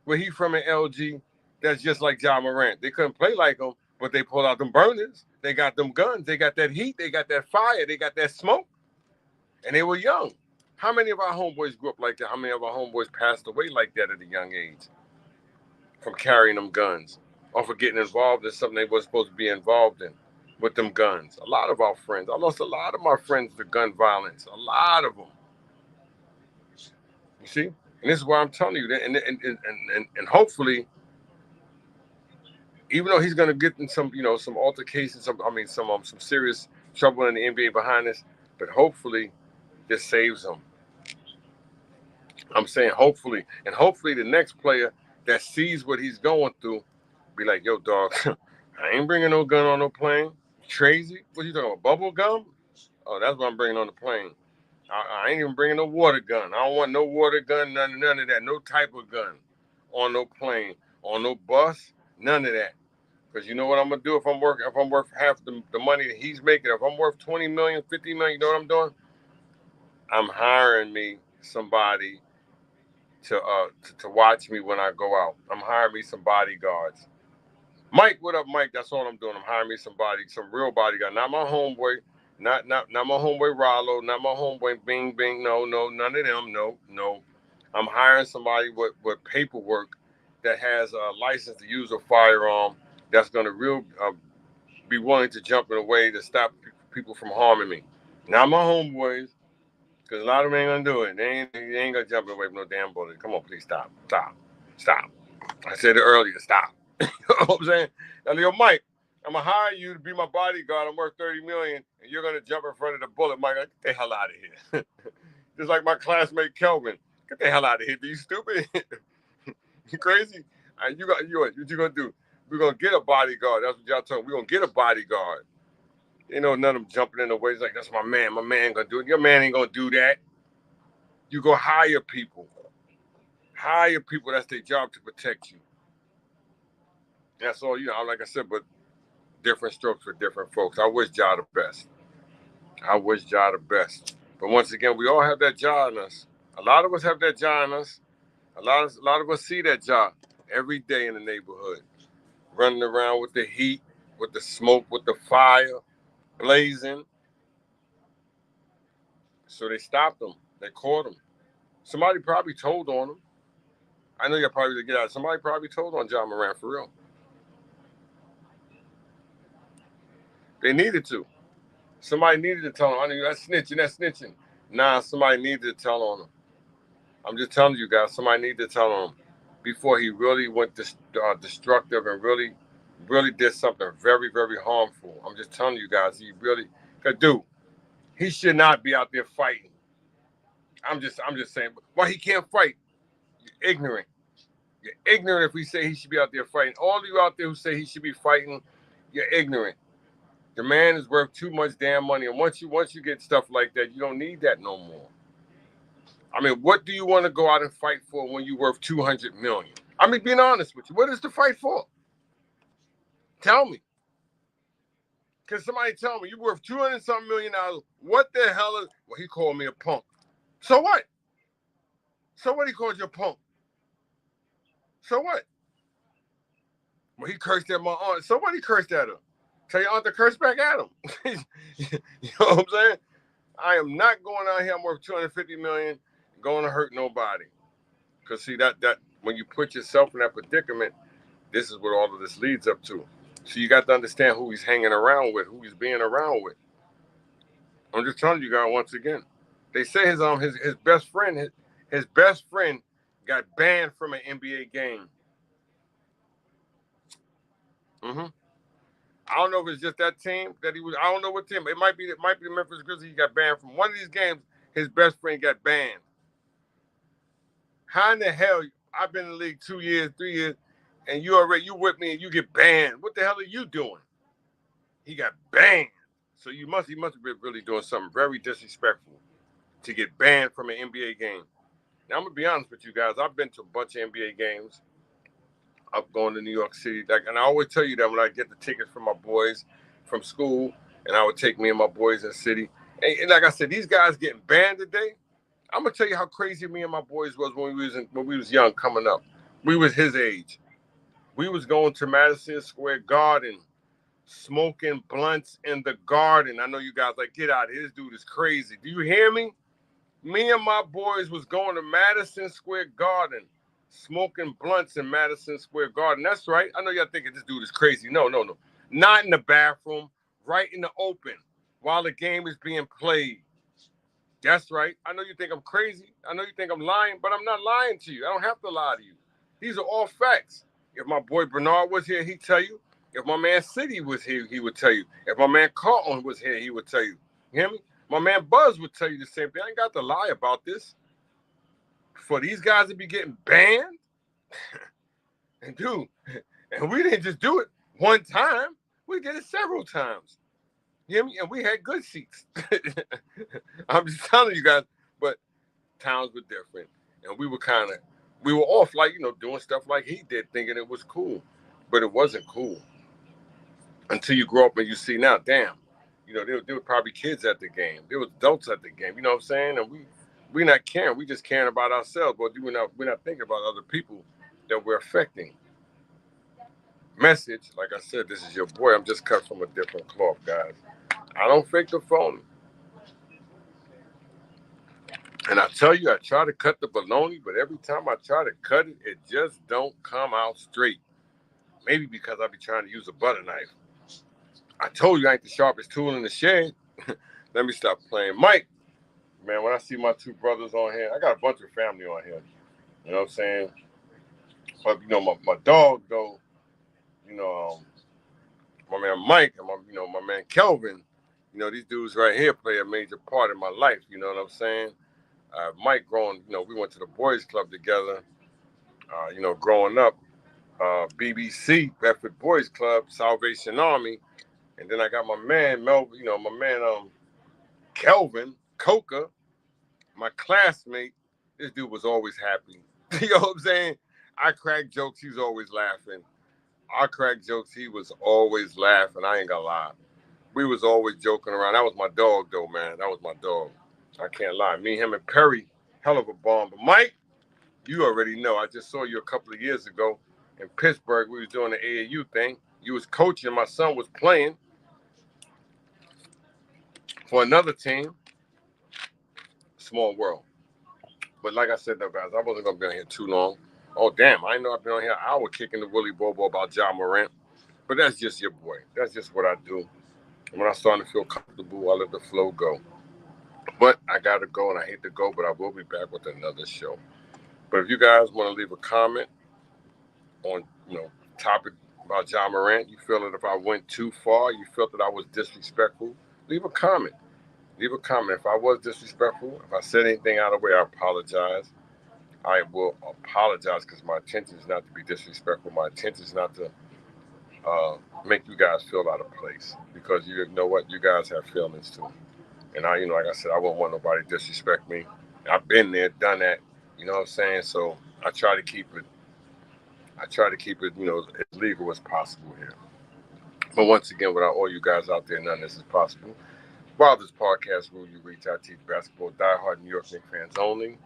S1: where he from in LG that's just like Ja Morant. They couldn't play like him, but they pulled out them burners. They got them guns. They got that heat. They got that fire. They got that smoke. And they were young. How many of our homeboys grew up like that? How many of our homeboys passed away like that at a young age from carrying them guns or for getting involved in something they weren't supposed to be involved in with them guns? A lot of our friends. I lost a lot of my friends to gun violence. A lot of them. You see? And this is why I'm telling you that. And hopefully, even though he's going to get in some altercations, some serious trouble in the NBA behind this, but hopefully this saves him. I'm saying hopefully. And hopefully the next player that sees what he's going through be like, yo, dog, I ain't bringing no gun on no plane. Crazy? What are you talking about, bubble gum? Oh, that's what I'm bringing on the plane. I ain't even bringing no water gun. I don't want no water gun, none of that. No type of gun on no plane, on no bus, none of that. Because you know what I'm going to do if I'm worth half the money that he's making. If I'm worth 20 million, 50 million, you know what I'm doing? I'm hiring me somebody to watch me when I go out. I'm hiring me some bodyguards. Mike, what up, Mike? That's all I'm doing. I'm hiring me some real bodyguard. Not my homeboy, not my homeboy Rollo, not my homeboy Bing Bing. No, none of them. No. I'm hiring somebody with paperwork that has a license to use a firearm that's going to be willing to jump in a way to stop people from harming me. Not my homeboys, because a lot of them ain't going to do it. They ain't going to jump away from no damn bullet. Come on, please stop. I said it earlier, stop. You know what I'm saying? Now, yo, Mike, I'm going to hire you to be my bodyguard. I'm worth $30 million, and you're going to jump in front of the bullet. Mike, get the hell out of here. Just like my classmate Kelvin. Get the hell out of here. Are you stupid? You crazy? And what you gonna do? We're gonna get a bodyguard. That's what y'all talking. We're gonna get a bodyguard. You know, none of them jumping in the way. It's like, that's my man. My man gonna do it. Your man ain't gonna do that. You go hire people. Hire people. That's their job, to protect you. That's all. You know, like I said, but different strokes for different folks. I wish Ja the best. I wish Ja the best. But once again, we all have that Ja in us. A lot of us have that Ja in us. A lot of us see that Ja every day in the neighborhood, running around with the heat, with the smoke, with the fire blazing. So they stopped him. They caught him. Somebody probably told on him. I know y'all probably didn't get out. Somebody probably told on Ja Morant for real. They needed to. Somebody needed to tell him. I mean, that's snitching. Nah, somebody needed to tell on him. I'm just telling you guys, somebody needed to tell on him before he really went destructive and really did something very, very harmful. I'm just telling you guys, he really could do. He should not be out there fighting. I'm just saying. Why he can't fight? You're ignorant. You're ignorant if we say he should be out there fighting. All of you out there who say he should be fighting, you're ignorant. The man is worth too much damn money. And once you get stuff like that, you don't need that no more. I mean, what do you want to go out and fight for when you're worth $200 million? I mean, being honest with you, what is the fight for? Tell me. Can somebody tell me you're worth $200-something million? What the hell is? Well, he called me a punk. So what? So what? He called you a punk. So what? Well, he cursed at my aunt. So what? He cursed at her. Tell your aunt to curse back at him. You know what I'm saying? I am not going out here. I'm worth $250 million, going to hurt nobody. Because see that when you put yourself in that predicament, this is what all of this leads up to. So you got to understand who he's hanging around with, who he's being around with. I'm just telling you guys once again. They say his best friend got banned from an NBA game. Mm-hmm. I don't know if it's just that team that he was. I don't know what team. It might be the Memphis Grizzlies. He got banned from one of these games. His best friend got banned. How in the hell? I've been in the league 2 years, 3 years, and you with me and you get banned. What the hell are you doing? He got banned. So he must have been really doing something very disrespectful to get banned from an NBA game. Now I'm gonna be honest with you guys. I've been to a bunch of NBA games. Up going to New York City, and I always tell you that when I get the tickets from my boys from school, and I would take me and my boys in the city. And like I said, these guys getting banned today. I'm gonna tell you how crazy me and my boys was when we was young coming up. We was his age. We was going to Madison Square Garden, smoking blunts in the garden. I know you guys like, get out of here. This dude is crazy. Do you hear me? Me and my boys was going to Madison Square Garden, smoking blunts in Madison Square Garden. That's right. I know y'all thinking this dude is crazy. No. Not in the bathroom, right in the open, while the game is being played. That's right. I know you think I'm crazy. I know you think I'm lying, but I'm not lying to you. I don't have to lie to you. These are all facts. If my boy Bernard was here, he'd tell you. If my man City was here, he would tell you. If my man Carlton was here, he would tell you. You hear me? My man Buzz would tell you the same thing. I ain't got to lie about this. For these guys to be getting banned, and dude, and we didn't just do it one time. We did it several times. You hear me? And we had good seats. I'm just telling you guys, but towns were different. And we were off, like, doing stuff like he did, thinking it was cool. But it wasn't cool. Until you grow up and you see now, damn, there were probably kids at the game. There was adults at the game. You know what I'm saying? And we're not caring. We just caring about ourselves, but we're not thinking about other people that we're affecting. Message, like I said, this is your boy. I'm just cut from a different cloth, guys. I don't fake the phone. And I tell you, I try to cut the bologna, but every time I try to cut it, it just don't come out straight. Maybe because I be trying to use a butter knife. I told you I ain't the sharpest tool in the shed. Let me stop playing. Mike, man, when I see my two brothers on here, I got a bunch of family on here. You know what I'm saying? But, my dog, though, my man Mike and my man Kelvin, these dudes right here play a major part in my life. You know what I'm saying? Mike growing, we went to the boys club together, growing up. BBC, Bedford Boys Club, Salvation Army. And then I got my man, Kelvin Coca, my classmate. This dude was always happy. You know what I'm saying? I crack jokes, he's always laughing. I crack jokes, he was always laughing. I ain't gonna lie. We was always joking around. That was my dog, though, man. That was my dog. I can't lie. Me, him, and Perry, hell of a bomb. But Mike, you already know. I just saw you a couple of years ago in Pittsburgh. We was doing the AAU thing. You was coaching. My son was playing for another team. Small world. But like I said, though, guys, I wasn't going to be on here too long. Oh, damn. I know I've been on here an hour kicking the Willy Bobo about Ja Morant. But that's just your boy. That's just what I do. And when I start to feel comfortable, I let the flow go. But I got to go, and I hate to go, but I will be back with another show. But if you guys want to leave a comment on, topic about Ja Morant, you feel that if I went too far, you felt that I was disrespectful, leave a comment. Leave a comment. If I was disrespectful, if I said anything out of the way, I apologize. I will apologize because my intention is not to be disrespectful. My intention is not to make you guys feel out of place, because you know what? You guys have feelings too. And I, like I said, I wouldn't want nobody to disrespect me. I've been there, done that. You know what I'm saying? So I try to keep it, as legal as possible here. But once again, without all you guys out there, none of this is possible. While this podcast rule, you reach out, teach basketball, diehard New York Knicks fans only.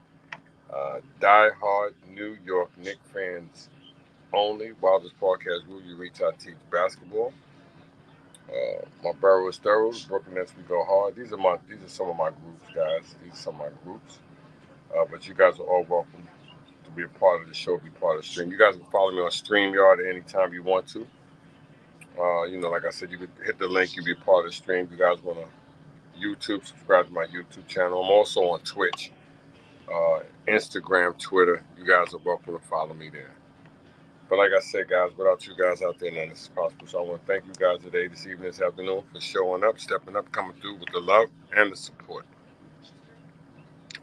S1: Diehard New York Knicks fans only. While this podcast rule, you reach out, teach basketball. My borough is thorough. Brooklyn Nets, we go hard. These are some of my groups, guys. These are some of my groups. But you guys are all welcome to be a part of the show, be part of the stream. You guys can follow me on StreamYard at any time you want to. Like I said, you could hit the link, you be a part of the stream. If you guys want to YouTube, subscribe to my YouTube channel. I'm also on Twitch, Instagram, Twitter. You guys are welcome to follow me there. But like I said, guys, without you guys out there, none of this is possible. So I want to thank you guys today, this evening, this afternoon, for showing up, stepping up, coming through with the love and the support.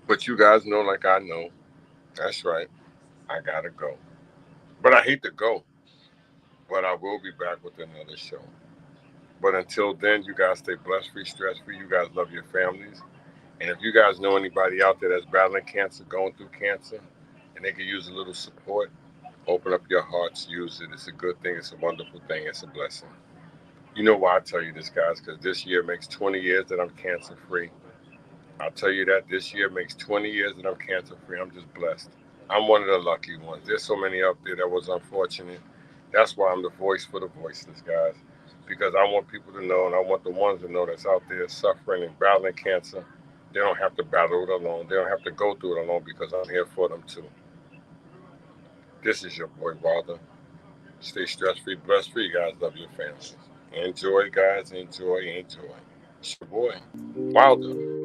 S1: But you guys know, like I know, that's right, I got to go. But I hate to go. But I will be back with another show. But until then, you guys stay blessed, free, stress-free. You guys love your families. And if you guys know anybody out there that's battling cancer, going through cancer, and they could use a little support, open up your hearts, use it. It's a good thing. It's a wonderful thing. It's a blessing. You know why I tell you this, guys? Because this year makes 20 years that I'm cancer-free. I'll tell you that this year makes 20 years that I'm cancer-free. I'm just blessed. I'm one of the lucky ones. There's so many out there that was unfortunate. That's why I'm the voice for the voiceless, guys. Because I want people to know, and I want the ones to know that's out there suffering and battling cancer. They don't have to battle it alone. They don't have to go through it alone, because I'm here for them too. This is your boy, Wilder. Stay stress-free, blessed-free, guys. Love your families. Enjoy, guys. Enjoy. It's your boy, Wilder.